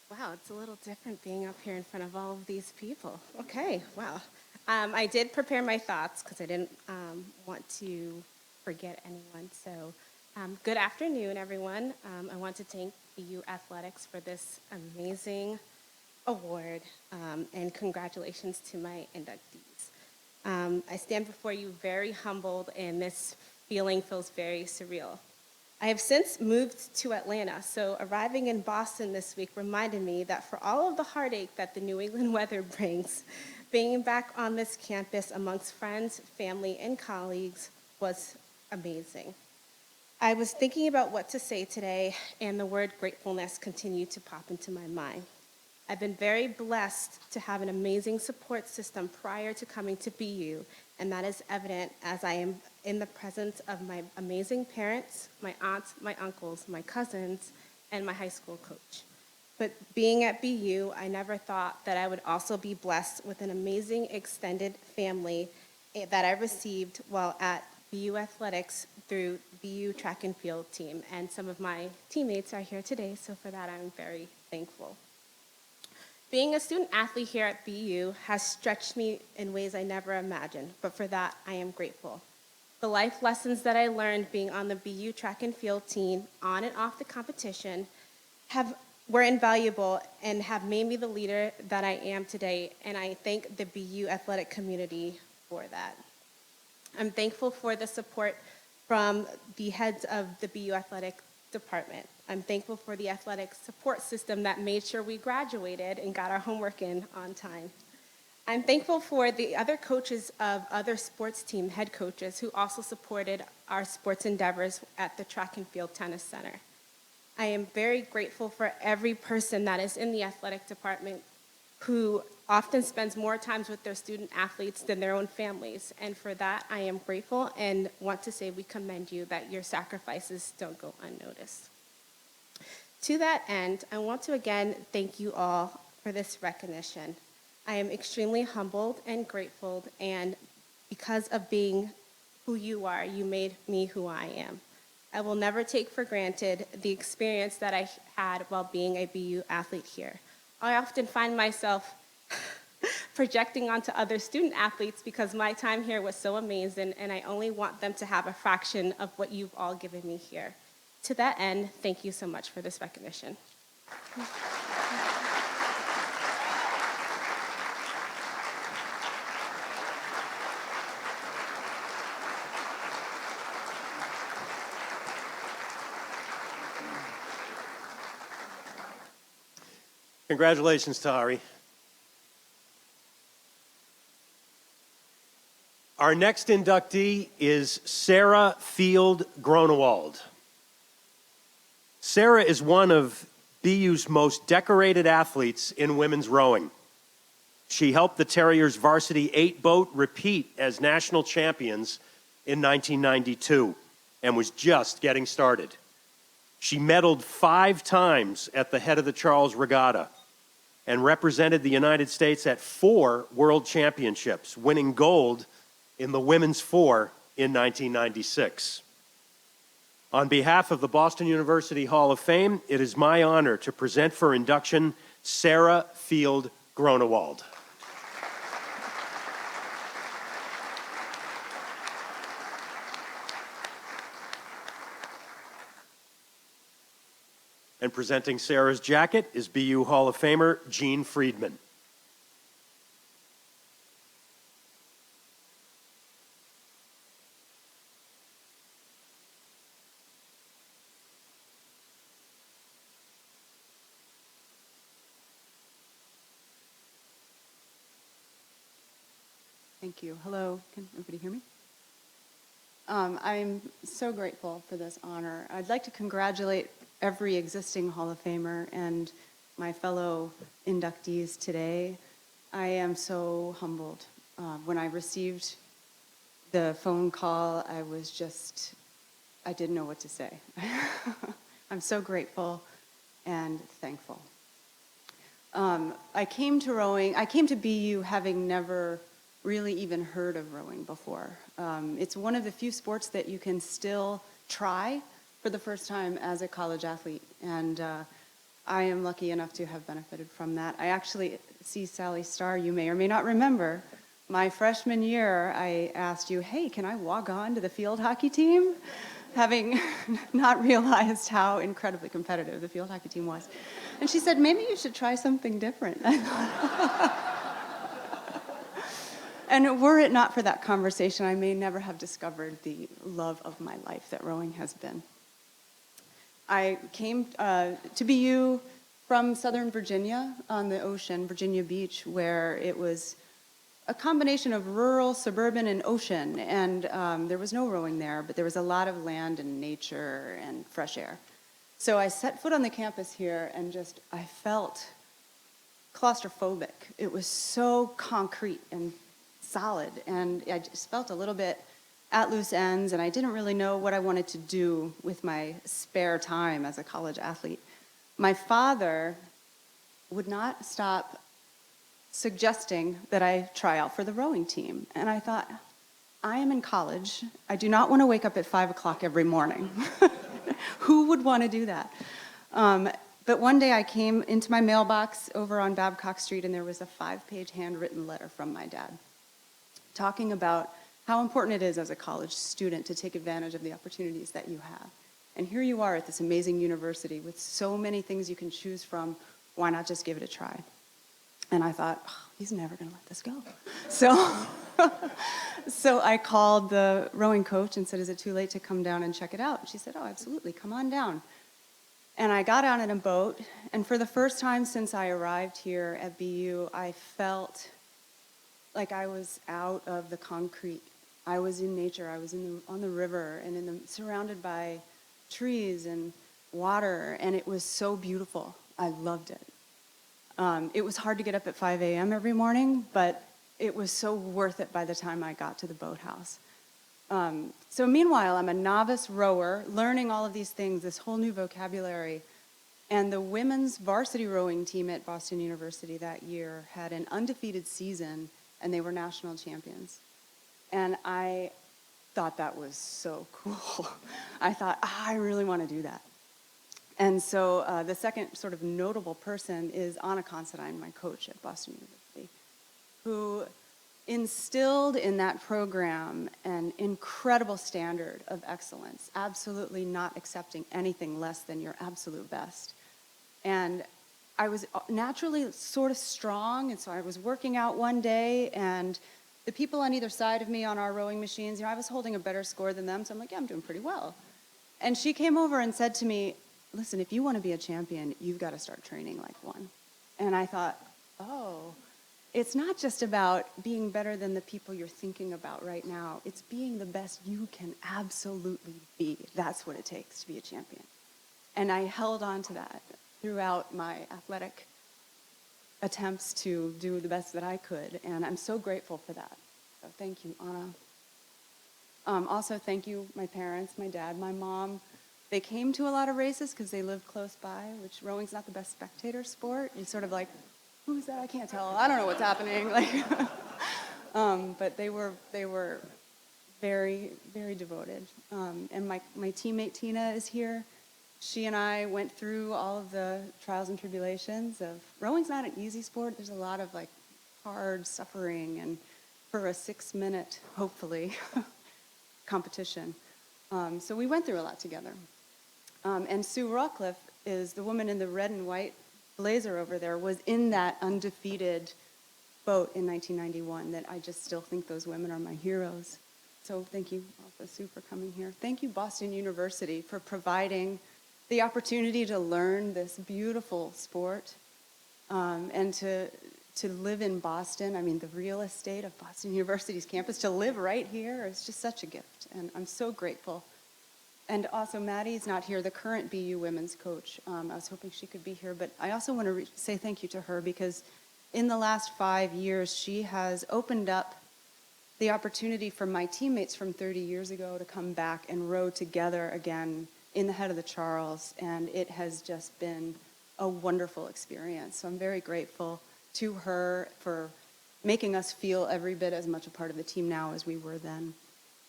Wow, it's a little different being up here in front of all of these people. Okay, wow. I did prepare my thoughts because I didn't want to forget anyone. So good afternoon, everyone. I want to thank BU Athletics for this amazing award, and congratulations to my inductees. I stand before you very humbled, and this feeling feels very surreal. I have since moved to Atlanta, so arriving in Boston this week reminded me that for all of the heartache that the New England weather brings, being back on this campus amongst friends, family, and colleagues was amazing. I was thinking about what to say today, and the word gratefulness continued to pop into my mind. I've been very blessed to have an amazing support system prior to coming to BU, and that is evident as I am in the presence of my amazing parents, my aunts, my uncles, my cousins, and my high school coach. But being at BU, I never thought that I would also be blessed with an amazing extended family that I received while at BU Athletics through BU track and field team. And some of my teammates are here today, so for that I'm very thankful. Being a student athlete here at BU has stretched me in ways I never imagined, but for that I am grateful. The life lessons that I learned being on the BU track and field team, on and off the competition, were invaluable and have made me the leader that I am today, and I thank the BU athletic community for that. I'm thankful for the support from the heads of the BU athletic department. I'm thankful for the athletic support system that made sure we graduated and got our homework in on time. I'm thankful for the other coaches of other sports team, head coaches, who also supported our sports endeavors at the Track and Field Tennis Center. I am very grateful for every person that is in the athletic department who often spends more time with their student athletes than their own families. And for that, I am grateful and want to say we commend you that your sacrifices don't go unnoticed. To that end, I want to again thank you all for this recognition. I am extremely humbled and grateful, and because of being who you are, you made me who I am. I will never take for granted the experience that I had while being a BU athlete here. I often find myself projecting onto other student athletes because my time here was so amazing, and I only want them to have a fraction of what you've all given me here. To that end, thank you so much for this recognition. Congratulations, Tahari. Our next inductee is Sarah Field Gronewald. Sarah is one of BU's most decorated athletes in women's rowing. She helped the Terriers varsity 8-boat repeat as national champions in 1992 and was just getting started. She medaled 5 times at the head of the Charles Regatta and represented the United States at 4 world championships, winning gold in the women's 4 in 1996. On behalf of the Boston University Hall of Fame, it is my honor to present for induction Sarah Field Gronewald. And presenting Sarah's jacket is BU Hall of Famer Gene Friedman. Thank you. Hello, can everybody hear me? I'm so grateful for this honor. I'd like to congratulate every existing Hall of Famer and my fellow inductees today. I am so humbled. When I received the phone call, I didn't know what to say. I'm so grateful and thankful. I came to BU having never really even heard of rowing before. It's one of the few sports that you can still try for the first time as a college athlete, and I am lucky enough to have benefited from that. I actually see Sally Starr, you may or may not remember. My freshman year, I asked you, hey, can I walk on to the field hockey team? Having not realized how incredibly competitive the field hockey team was. And she said, maybe you should try something different. I thought, and were it not for that conversation, I may never have discovered the love of my life that rowing has been. I came to BU from Southern Virginia on the ocean, Virginia Beach, where it was a combination of rural, suburban, and ocean. And there was no rowing there, but there was a lot of land and nature and fresh air. So I set foot on the campus here and I felt claustrophobic. It was so concrete and solid, and I just felt a little bit at loose ends, and I didn't really know what I wanted to do with my spare time as a college athlete. My father would not stop suggesting that I try out for the rowing team, and I thought, I am in college. I do not want to wake up at 5 o'clock every morning. Who would want to do that? But one day I came into my mailbox over on Babcock Street, and there was a 5-page handwritten letter from my dad talking about how important it is as a college student to take advantage of the opportunities that you have. And here you are at this amazing university with so many things you can choose from. Why not just give it a try? And I thought, oh, he's never going to let this go. So I called the rowing coach and said, is it too late to come down and check it out? And she said, oh, absolutely, come on down. And I got out in a boat, and for the first time since I arrived here at BU, I felt like I was out of the concrete. I was in nature. I was on the river and surrounded by trees and water, and it was so beautiful. I loved it. It was hard to get up at 5 a.m. every morning, but it was so worth it by the time I got to the boathouse. So meanwhile, I'm a novice rower, learning all of these things, this whole new vocabulary. And the women's varsity rowing team at Boston University that year had an undefeated season, and they were national champions. And I thought that was so cool. I thought, I really want to do that. And so the second sort of notable person is Anna Considine, my coach at Boston University, who instilled in that program an incredible standard of excellence, absolutely not accepting anything less than your absolute best. And I was naturally sort of strong, and so I was working out one day, and the people on either side of me on our rowing machines, I was holding a better score than them, so I'm like, yeah, I'm doing pretty well. And she came over and said to me, listen, if you want to be a champion, you've got to start training like one. And I thought, oh, it's not just about being better than the people you're thinking about right now. It's being the best you can absolutely be. That's what it takes to be a champion. And I held on to that throughout my athletic attempts to do the best that I could. And I'm so grateful for that. So thank you, Anna. Also, thank you, my parents, my dad, my mom. They came to a lot of races because they lived close by, which rowing's not the best spectator sport. You're sort of like, who's that? I can't tell. I don't know what's happening. But they were very, very devoted. And my teammate Tina is here. She and I went through all of the trials and tribulations of rowing's not an easy sport. There's a lot of hard suffering and for a 6-minute, hopefully, competition. So we went through a lot together. And Sue Rawcliffe is the woman in the red and white blazer over there, was in that undefeated boat in 1991 that I just still think those women are my heroes. So thank you also, Sue, for coming here. Thank you, Boston University, for providing the opportunity to learn this beautiful sport and to live in Boston. I mean, the real estate of Boston University's campus, to live right here is just such a gift, and I'm so grateful. And also, Maddie's not here, the current BU women's coach. I was hoping she could be here, but I also want to say thank you to her because in the last 5 years, she has opened up the opportunity for my teammates from 30 years ago to come back and row together again in the head of the Charles, and it has just been a wonderful experience. So I'm very grateful to her for making us feel every bit as much a part of the team now as we were then.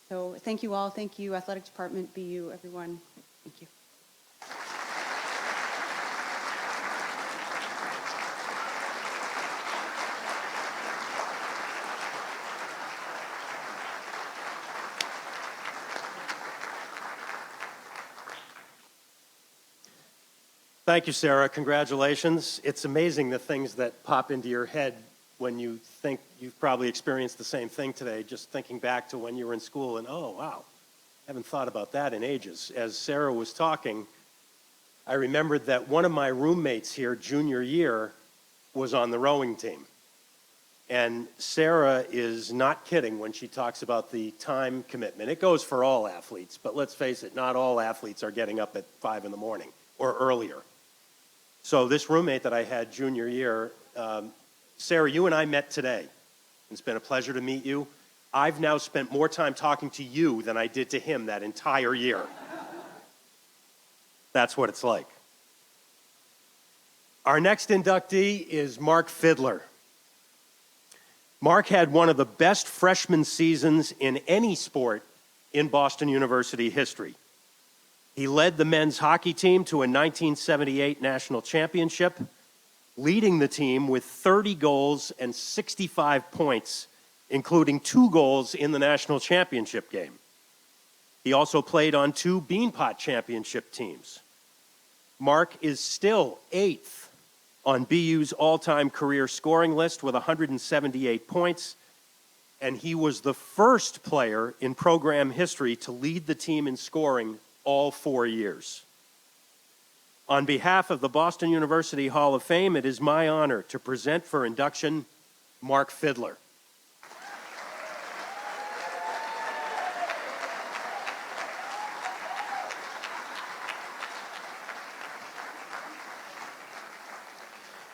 So thank you all. Thank you, Athletic Department, BU, everyone. Thank you. Thank you, Sarah. Congratulations. It's amazing the things that pop into your head when you think you've probably experienced the same thing today, just thinking back to when you were in school and, oh, wow, I haven't thought about that in ages. As Sarah was talking, I remembered that one of my roommates here, junior year, was on the rowing team. And Sarah is not kidding when she talks about the time commitment. It goes for all athletes, but let's face it, not all athletes are getting up at 5 in the morning or earlier. So this roommate that I had junior year, Sarah, you and I met today. It's been a pleasure to meet you. I've now spent more time talking to you than I did to him that entire year. That's what it's like. Our next inductee is Mark Fidler. Mark had one of the best freshman seasons in any sport in Boston University history. He led the men's hockey team to a 1978 national championship, leading the team with 30 goals and 65 points, including 2 goals in the national championship game. He also played on 2 Beanpot championship teams. Mark is still 8th on BU's all-time career scoring list with 178 points, and he was the first player in program history to lead the team in scoring all 4 years. On behalf of the Boston University Hall of Fame, it is my honor to present for induction Mark Fidler.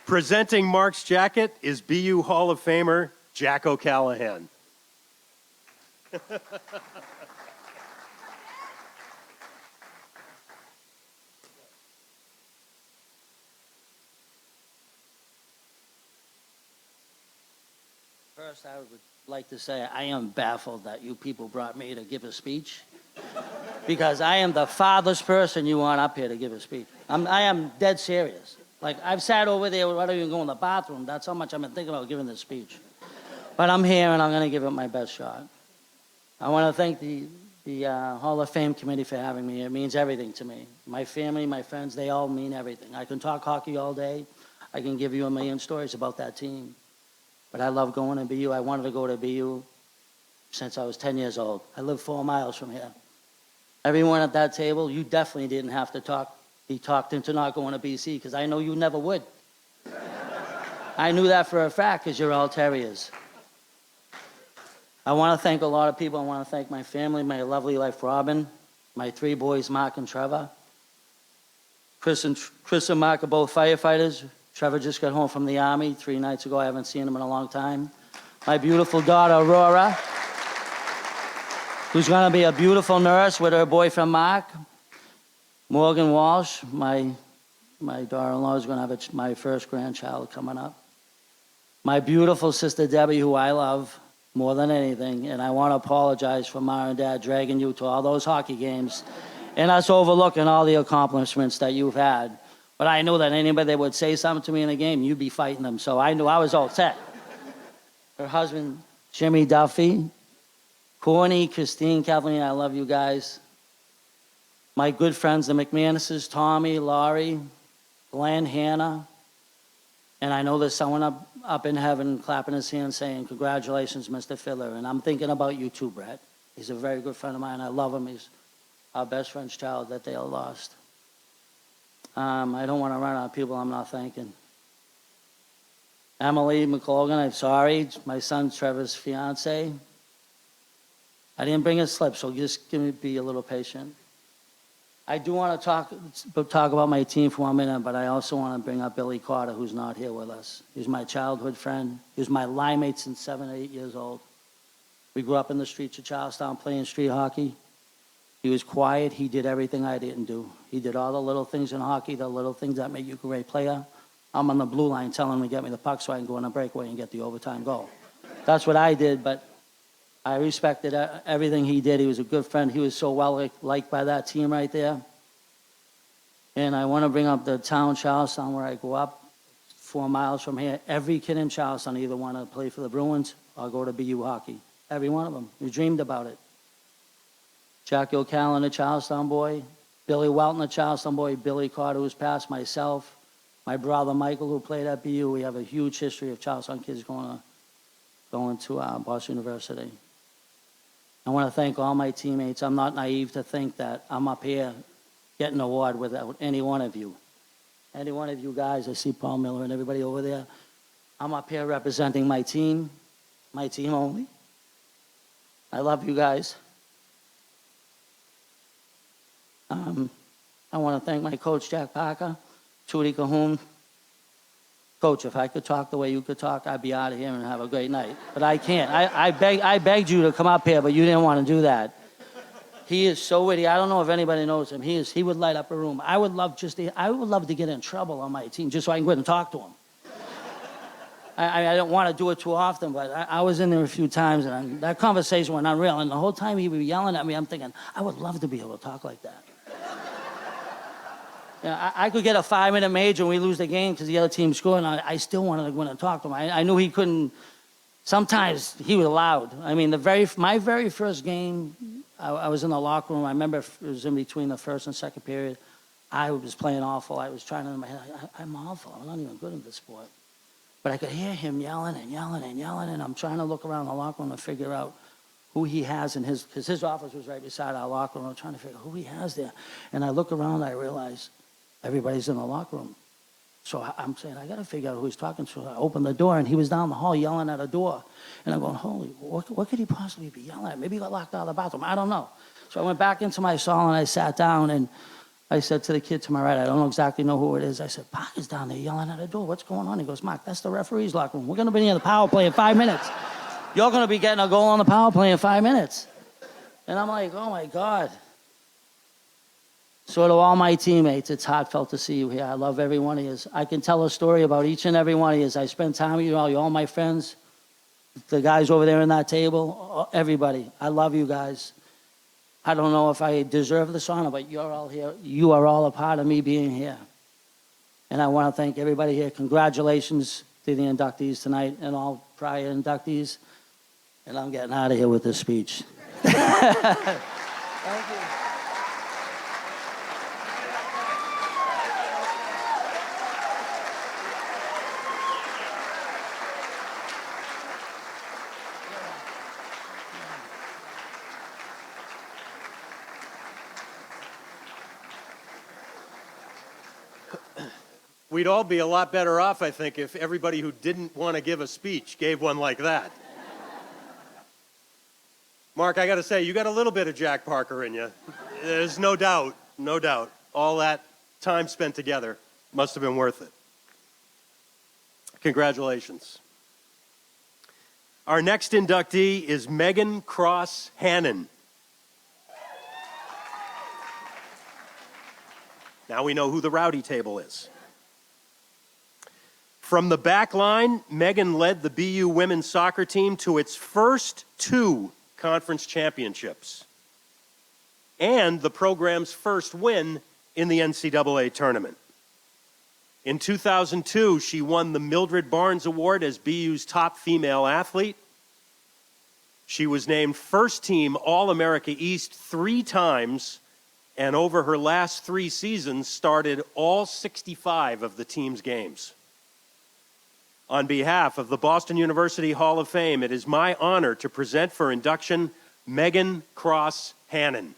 Presenting Mark's jacket is BU Hall of Famer Jack O'Callahan. First, I would like to say I am baffled that you people brought me to give a speech because I am the farthest person you want up here to give a speech. I am dead serious. Like, I've sat over there without even going to the bathroom. That's how much I've been thinking about giving this speech. But I'm here, and I'm going to give it my best shot. I want to thank the Hall of Fame committee for having me. It means everything to me. My family, my friends, they all mean everything. I can talk hockey all day. I can give you a million stories about that team. But I love going to BU. I wanted to go to BU since I was 10 years old. I live 4 miles from here. Everyone at that table, you definitely didn't have to be talked into not going to BC because I know you never would. I knew that for a fact because you're all Terriers. I want to thank a lot of people. I want to thank my family, my lovely wife, Robin, my 3 boys, Mark and Trevor. Chris and Mark are both firefighters. Trevor just got home from the Army 3 nights ago. I haven't seen him in a long time. My beautiful daughter, Aurora, who's going to be a beautiful nurse with her boyfriend, Mark. Morgan Walsh, my daughter-in-law, is going to have my first grandchild coming up. My beautiful sister, Debbie, who I love more than anything, and I want to apologize for Mom and Dad dragging you to all those hockey games and us overlooking all the accomplishments that you've had. But I knew that anybody that would say something to me in a game, you'd be fighting them. So I knew I was all set. Her husband, Jimmy Duffy, Courtney, Christine, Kathleen, I love you guys. My good friends, the McManuses, Tommy, Laurie, Glenn, Hannah. And I know there's someone up in heaven clapping his hands saying, congratulations, Mr. Fiddler. And I'm thinking about you too, Brett. He's a very good friend of mine. I love him. He's our best friend's child that they all lost. I don't want to run out of people I'm not thanking. Emily McColgan, I'm sorry. It's my son Trevor's fiance. I didn't bring a slip, so just be a little patient. I do want to talk about my team for 1 minute, but I also want to bring up Billy Carter, who's not here with us. He's my childhood friend. He was my line mate since 7 or 8 years old. We grew up in the streets of Charlestown playing street hockey. He was quiet. He did everything I didn't do. He did all the little things in hockey, the little things that make you a great player. I'm on the blue line telling him to get me the puck so I can go on a breakaway and get the overtime goal. That's what I did, but I respected everything he did. He was a good friend. He was so well liked by that team right there. And I want to bring up the town, Charlestown, where I grew up, 4 miles from here. Every kid in Charlestown either wanted to play for the Bruins or go to BU hockey. Every one of them. We dreamed about it. Jack Kalin, a Charlestown boy. Billy Welton, a Charlestown boy. Billy Carter, who's passed, myself. My brother Michael, who played at BU. We have a huge history of Charlestown kids going to Boston University. I want to thank all my teammates. I'm not naive to think that I'm up here getting an award without any one of you. Any one of you guys, I see Paul Miller and everybody over there. I'm up here representing my team only. I love you guys. I want to thank my coach, Jack Parker, Tootie Cahoon. Coach, if I could talk the way you could talk, I'd be out of here and have a great night. But I can't. I begged you to come up here, but you didn't want to do that. He is so witty. I don't know if anybody knows him. He would light up a room. I would love to get in trouble on my team just so I can go in and talk to him. I don't want to do it too often, but I was in there a few times, and that conversation went unreal. And the whole time he was yelling at me, I'm thinking, I would love to be able to talk like that. I could get a 5-minute major and we lose the game because the other team scored, and I still wanted to go in and talk to him. I knew he couldn't. Sometimes he was loud. I mean, my very first game, I was in the locker room. I remember it was in between the first and second period. I was playing awful. I was trying to, in my head, I'm awful. I'm not even good at this sport. But I could hear him yelling and yelling and yelling, and I'm trying to look around the locker room to figure out who he has in his, because his office was right beside our locker room. I'm trying to figure out who he has there. And I look around, I realize everybody's in the locker room. So I'm saying, I got to figure out who he's talking to. I opened the door, and he was down the hall yelling at a door. And I'm going, holy, what could he possibly be yelling at? Maybe he got locked out of the bathroom. I don't know. So I went back into my stall, and I sat down, and I said to the kid to my right, I don't exactly know who it is. I said, Parker's down there yelling at the door. What's going on? He goes, Mark, that's the referee's locker room. We're going to be in the power play in 5 minutes. You're going to be getting a goal on the power play in 5 minutes. And I'm like, oh, my God. So to all my teammates, it's heartfelt to see you here. I love every one of you. I can tell a story about each and every one of you. I spend time with you all my friends, the guys over there in that table, everybody. I love you guys. I don't know if I deserve this honor, but you're all here. You are all a part of me being here. And I want to thank everybody here. Congratulations to the inductees tonight and all prior inductees. And I'm getting out of here with this speech. Thank you. We'd all be a lot better off, I think, if everybody who didn't want to give a speech gave one like that. Mark, I got to say, you got a little bit of Jack Parker in you. There's no doubt, no doubt. All that time spent together must have been worth it. Congratulations. Our next inductee is Megan Cross Hannon. Now we know who the rowdy table is. From the back line, Megan led the BU women's soccer team to its first 2 conference championships and the program's first win in the NCAA tournament. In 2002, she won the Mildred Barnes Award as BU's top female athlete. She was named first team All-America East 3 times, and over her last 3 seasons, started all 65 of the team's games. On behalf of the Boston University Hall of Fame, it is my honor to present for induction Megan Cross Hannon.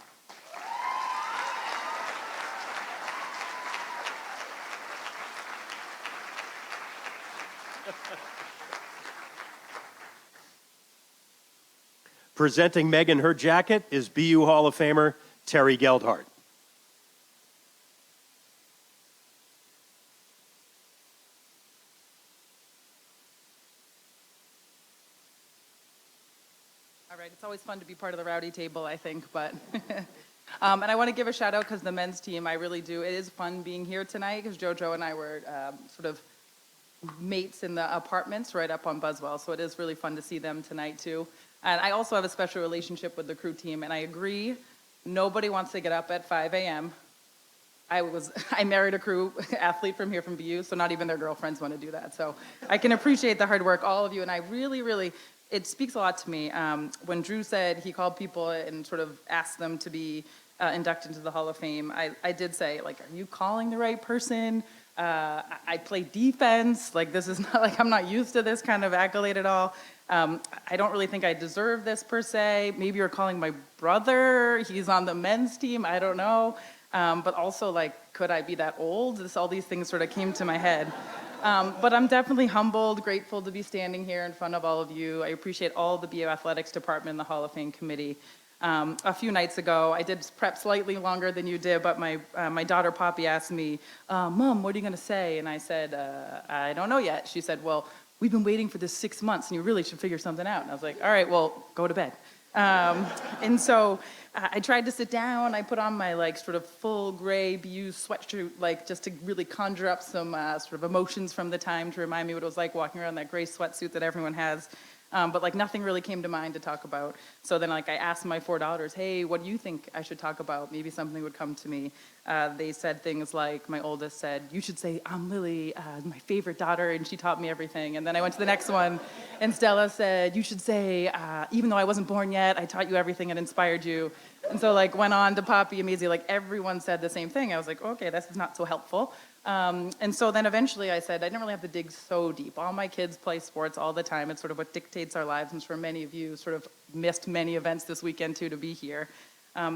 Presenting Megan her jacket is BU Hall of Famer Terry Geldhart. It's always fun to be part of the rowdy table, I think, but and I want to give a shout out because the men's team, I really do. It is fun being here tonight because JoJo and I were sort of mates in the apartments right up on Buswell, so it is really fun to see them tonight too. And I also have a special relationship with the crew team, and I agree, nobody wants to get up at 5 a.m. I married a crew athlete from here from BU, so not even their girlfriends want to do that. So I can appreciate the hard work, all of you, and I really, really, it speaks a lot to me. When Drew said he called people and sort of asked them to be inducted into the Hall of Fame, I did say, like, are you calling the right person? I play defense. Like, this is not like I'm not used to this kind of accolade at all. I don't really think I deserve this per se. Maybe you're calling my brother. He's on the men's team. I don't know. But also, like, could I be that old? All these things sort of came to my head. But I'm definitely humbled, grateful to be standing here in front of all of you. I appreciate all the BU Athletics Department and the Hall of Fame Committee. A few nights ago, I did prep slightly longer than you did, but my daughter Poppy asked me, Mom, what are you going to say? And I said, I don't know yet. She said, well, we've been waiting for this 6 months, and you really should figure something out. And I was like, all right, well, go to bed. And so I tried to sit down. I put on my like sort of full gray BU sweatshirt, like just to really conjure up some sort of emotions from the time to remind me what it was like walking around that gray sweatsuit that everyone has. But like nothing really came to mind to talk about. So then like I asked my 4 daughters, hey, what do you think I should talk about? Maybe something would come to me. They said things like, my oldest said, you should say, I'm Lily, my favorite daughter, and she taught me everything. And then I went to the next one, and Stella said, you should say, even though I wasn't born yet, I taught you everything and inspired you. And so like went on to Poppy and Maisie, like everyone said the same thing. I was like, okay, this is not so helpful. And so then eventually I said, I didn't really have to dig so deep. All my kids play sports all the time. It's sort of what dictates our lives. And for many of you sort of missed many events this weekend too to be here.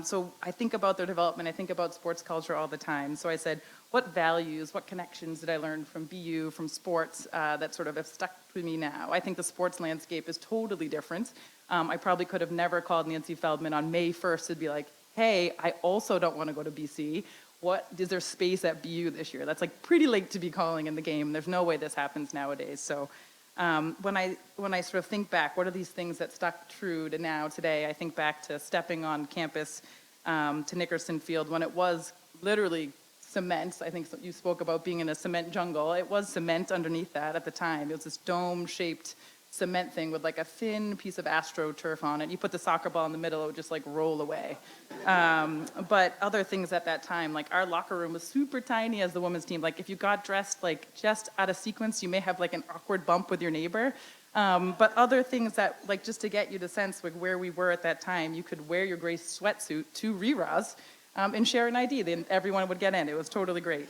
So I think about their development. I think about sports culture all the time. So I said, what values, what connections did I learn from BU, from sports that sort of have stuck with me now? I think the sports landscape is totally different. I probably could have never called Nancy Feldman on May 1st to be like, hey, I also don't want to go to BC. what is there space at BU this year? That's like pretty late to be calling in the game. There's no way this happens nowadays. So when I sort of think back, what are these things that stuck true to now today? I think back to stepping on campus to Nickerson Field when it was literally cement. I think you spoke about being in a cement jungle. It was cement underneath that at the time. It was this dome-shaped cement thing with like a thin piece of AstroTurf on it. You put the soccer ball in the middle, it would just like roll away. But other things at that time, like our locker room was super tiny as the women's team. Like if you got dressed like just out of sequence, you may have like an awkward bump with your neighbor. But other things that like just to get you to sense like where we were at that time, you could wear your gray sweatsuit to RERAs and share an ID. Then everyone would get in. It was totally great.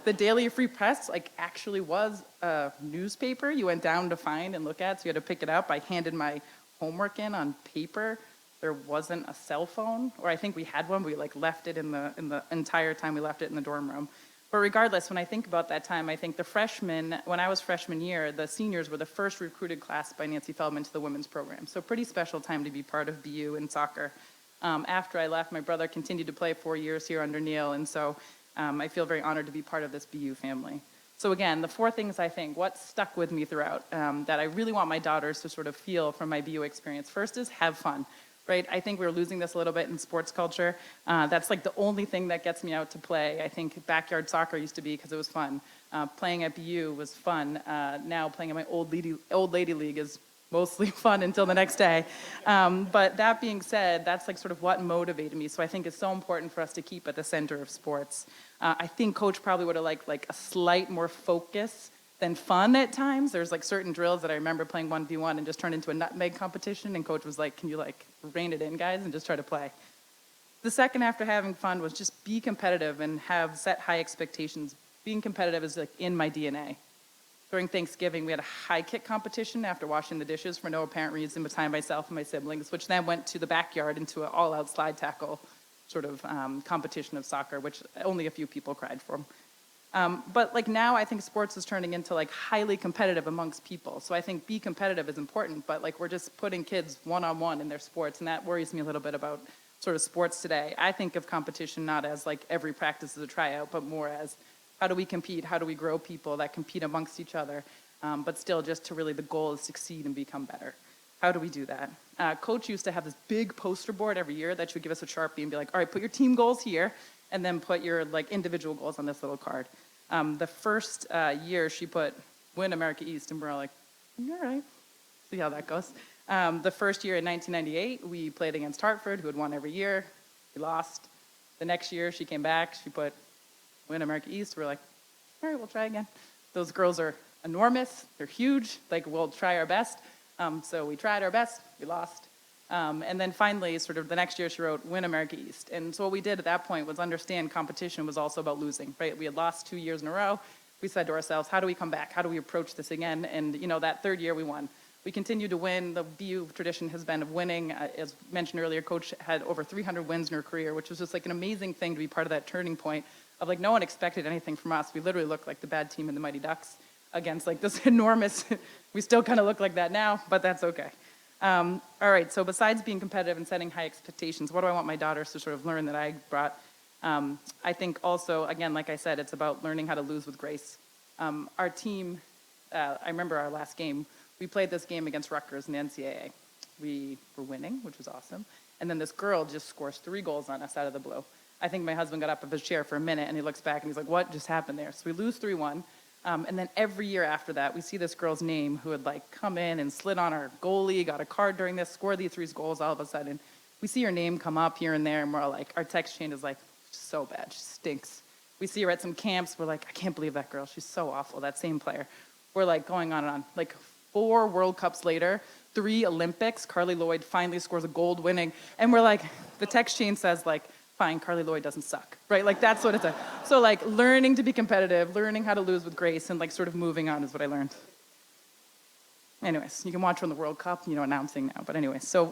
The Daily Free Press like actually was a newspaper you went down to find and look at, so you had to pick it up. I handed my homework in on paper. There wasn't a cell phone, or I think we had one, but we like left it in the entire time we left it in the dorm room. But regardless, when I think about that time, I think the freshmen, when I was freshman year, the seniors were the first recruited class by Nancy Feldman to the women's program. So pretty special time to be part of BU in soccer. After I left, my brother continued to play 4 years here under Neil, and so I feel very honored to be part of this BU family. So again, the 4 things I think, what stuck with me throughout that I really want my daughters to sort of feel from my BU experience. First is have fun, right? I think we're losing this a little bit in sports culture. That's like the only thing that gets me out to play. I think backyard soccer used to be because it was fun. Playing at BU was fun. Now playing at my old lady league is mostly fun until the next day. But that being said, that's like sort of what motivated me. So I think it's so important for us to keep at the center of sports. I think coach probably would have liked like a slight more focus than fun at times. There's like certain drills that I remember playing 1v1 and just turned into a nutmeg competition, and coach was like, can you like rein it in, guys, and just try to play. The second after having fun was just be competitive and have set high expectations. Being competitive is like in my DNA. During Thanksgiving, we had a high kick competition after washing the dishes for no apparent reason between myself and my siblings, which then went to the backyard into an all-out slide tackle sort of competition of soccer, which only a few people cried for. But like now, I think sports is turning into like highly competitive amongst people. So I think be competitive is important, but like we're just putting kids one-on-one in their sports, and that worries me a little bit about sort of sports today. I think of competition not as like every practice is a tryout, but more as how do we compete? How do we grow people that compete amongst each other? But still, just to really, the goal is succeed and become better. How do we do that? Coach used to have this big poster board every year that she would give us a Sharpie and be like, all right, put your team goals here, and then put your like individual goals on this little card. The first year she put win America East, and we're all like, all right, see how that goes. The first year in 1998, we played against Hartford, who had won every year. We lost. The next year she came back, she put win America East. We're like, all right, we'll try again. Those girls are enormous. They're huge. Like, we'll try our best. So we tried our best. We lost. And then finally, sort of the next year, she wrote win America East. And so what we did at that point was understand competition was also about losing, right? We had lost 2 years in a row. We said to ourselves, how do we come back? How do we approach this again? And, you know, that third year we won. We continued to win. The BU tradition has been of winning. As mentioned earlier, Coach had over 300 wins in her career, which was just like an amazing thing to be part of that turning point of like no one expected anything from us. We literally looked like the bad team in the Mighty Ducks against like this enormous, we still kind of look like that now, but that's okay. All right, so besides being competitive and setting high expectations, what do I want my daughters to sort of learn that I brought? I think also, again, like I said, it's about learning how to lose with grace. Our team, I remember our last game, we played this game against Rutgers in the NCAA. We were winning, which was awesome. And then this girl just scores 3 goals on us out of the blue. I think my husband got up of his chair for a minute, and he looks back, and he's like, what just happened there? So we lose 3-1. And then every year after that, we see this girl's name who had like come in and slid on our goalie, got a card during this, scored these 3 goals all of a sudden. We see her name come up here and there, and we're all like, our text chain is like, so bad, she stinks. We see her at some camps, we're like, I can't believe that girl, she's so awful, that same player. We're like going on and on. Like 4 World Cups later, 3 Olympics, Carly Lloyd finally scores a gold winning, and we're like, the text chain says like, fine, Carly Lloyd doesn't suck, right? Like that's what it's like. So like learning to be competitive, learning how to lose with grace, and like sort of moving on is what I learned. Anyways, you can watch her in the World Cup, you know, announcing now. But anyways, so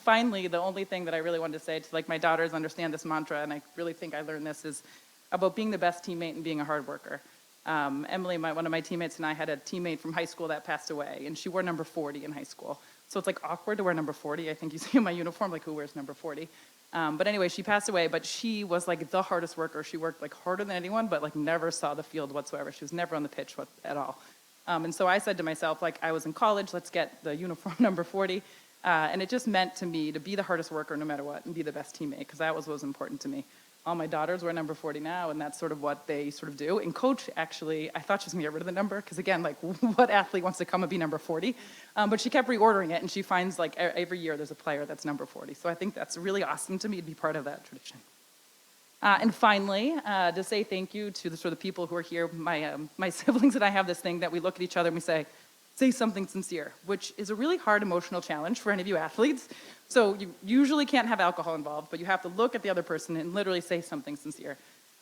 finally, the only thing that I really wanted to say to like my daughters understand this mantra, and I really think I learned this, is about being the best teammate and being a hard worker. Emily, one of my teammates, and I had a teammate from high school that passed away, and she wore number 40 in high school. So it's like awkward to wear number 40. I think you see in my uniform, like who wears number 40? But anyway, she passed away, but she was like the hardest worker. She worked like harder than anyone, but like never saw the field whatsoever. She was never on the pitch at all. And so I said to myself, like, I was in college, let's get the uniform number 40. And it just meant to me to be the hardest worker no matter what and be the best teammate, because that was what was important to me. All my daughters wear number 40 now, and that's sort of what they sort of do. And coach, actually, I thought she was going to get rid of the number, because again, like, what athlete wants to come and be number 40? But she kept reordering it, and she finds like every year there's a player that's number 40. So I think that's really awesome to me to be part of that tradition. And finally, to say thank you to the sort of people who are here, my siblings and I have this thing that we look at each other and we say something sincere, which is a really hard emotional challenge for any of you athletes. So you usually can't have alcohol involved, but you have to look at the other person and literally say something sincere.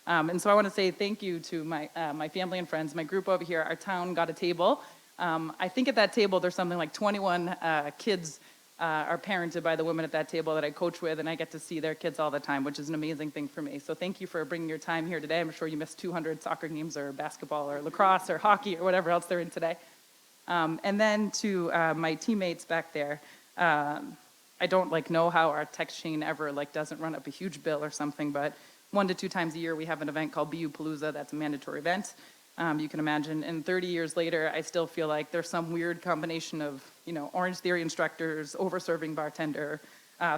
And so I want to say thank you to my family and friends, my group over here. Our town got a table. I think at that table there's something like 21 kids are parented by the women at that table that I coach with, and I get to see their kids all the time, which is an amazing thing for me. So thank you for bringing your time here today. I'm sure you missed 200 soccer games or basketball or lacrosse or hockey or whatever else they're in today. And then to my teammates back there, I don't like know how our text chain ever like doesn't run up a huge bill or something, but 1 to 2 times a year we have an event called BU Palooza. That's a mandatory event. You can imagine, and 30 years later, I still feel like there's some weird combination of, Orange Theory instructors, over-serving bartender,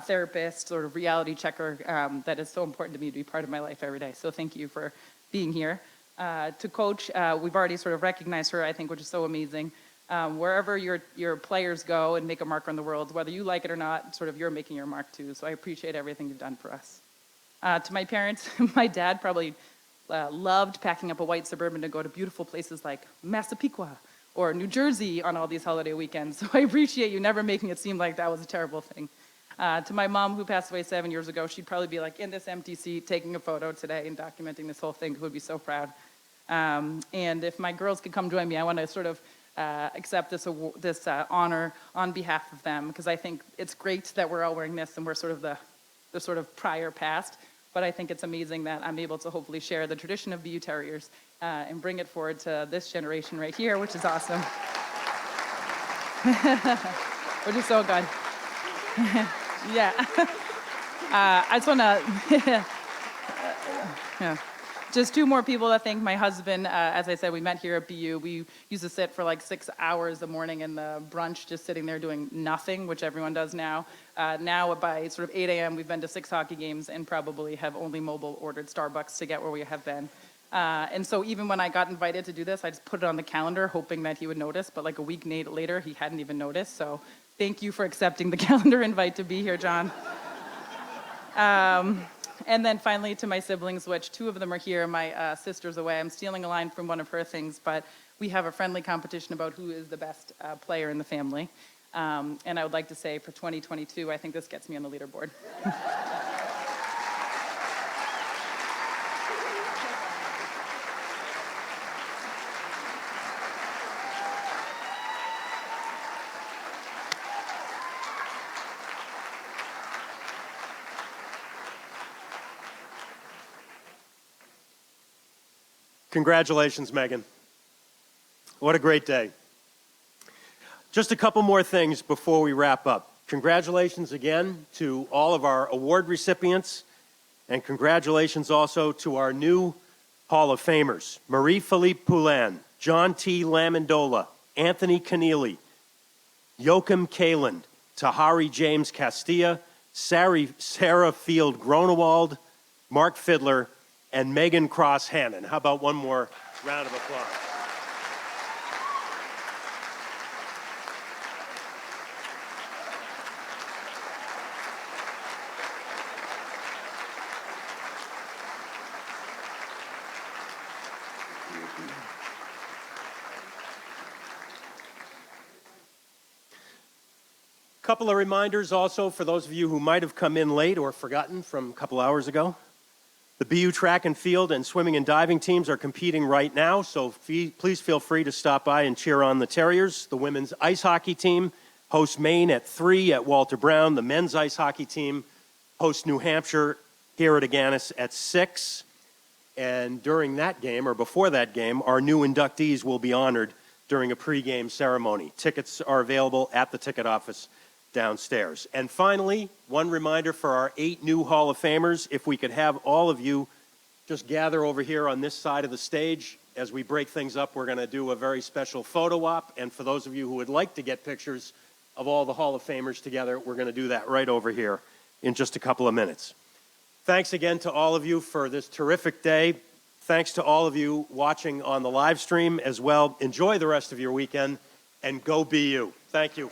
therapist, sort of reality checker that is so important to me to be part of my life every day. So thank you for being here. To coach, we've already sort of recognized her, I think, which is so amazing. Wherever your players go and make a mark on the world, whether you like it or not, sort of you're making your mark too. So I appreciate everything you've done for us. To my parents, my dad probably loved packing up a white Suburban to go to beautiful places like Massapequa or New Jersey on all these holiday weekends. So I appreciate you never making it seem like that was a terrible thing. To my mom, who passed away 7 years ago, she'd probably be like in this empty seat taking a photo today and documenting this whole thing, who would be so proud. And if my girls could come join me, I want to sort of accept this honor on behalf of them, because I think it's great that we're all wearing this and we're sort of the sort of prior past. But I think it's amazing that I'm able to hopefully share the tradition of BU Terriers and bring it forward to this generation right here, which is awesome. Which is so good. Yeah. I just want to, yeah. Just 2 more people to thank. My husband, as I said, we met here at BU. We used to sit for like 6 hours a morning in the brunch, just sitting there doing nothing, which everyone does now. Now by sort of 8 a.m., we've been to 6 hockey games and probably have only mobile ordered Starbucks to get where we have been. And so even when I got invited to do this, I just put it on the calendar, hoping that he would notice. But like a week later, he hadn't even noticed. So thank you for accepting the calendar invite to be here, John. And then finally to my siblings, which 2 of them are here. My sister's away. I'm stealing a line from one of her things, but we have a friendly competition about who is the best player in the family. And I would like to say for 2022, I think this gets me on the leaderboard. Congratulations, Megan. What a great day. Just a couple more things before we wrap up. Congratulations again to all of our award recipients, and congratulations also to our new Hall of Famers, Marie-Philippe Poulan, John T. Lamendola, Anthony Connelly, Yocum Kalin, Tahari James Castilla, Sarah Field Gronewald, Mark Fiddler, and Megan Cross Hannon. How about one more round of applause? Couple of reminders also for those of you who might have come in late or forgotten from a couple hours ago. The BU track and field and swimming and diving teams are competing right now, so please feel free to stop by and cheer on the Terriers. The women's ice hockey team hosts Maine at 3 at Walter Brown. The men's ice hockey team hosts New Hampshire here at Agganis at 6. And during that game, or before that game, our new inductees will be honored during a pregame ceremony. Tickets are available at the ticket office downstairs. And finally, one reminder for our 8 new Hall of Famers, if we could have all of you just gather over here on this side of the stage. As we break things up, we're going to do a very special photo op, and for those of you who would like to get pictures of all the Hall of Famers together, we're going to do that right over here in just a couple of minutes. Thanks again to all of you for this terrific day. Thanks to all of you watching on the live stream as well. Enjoy the rest of your weekend, and go BU. Thank you.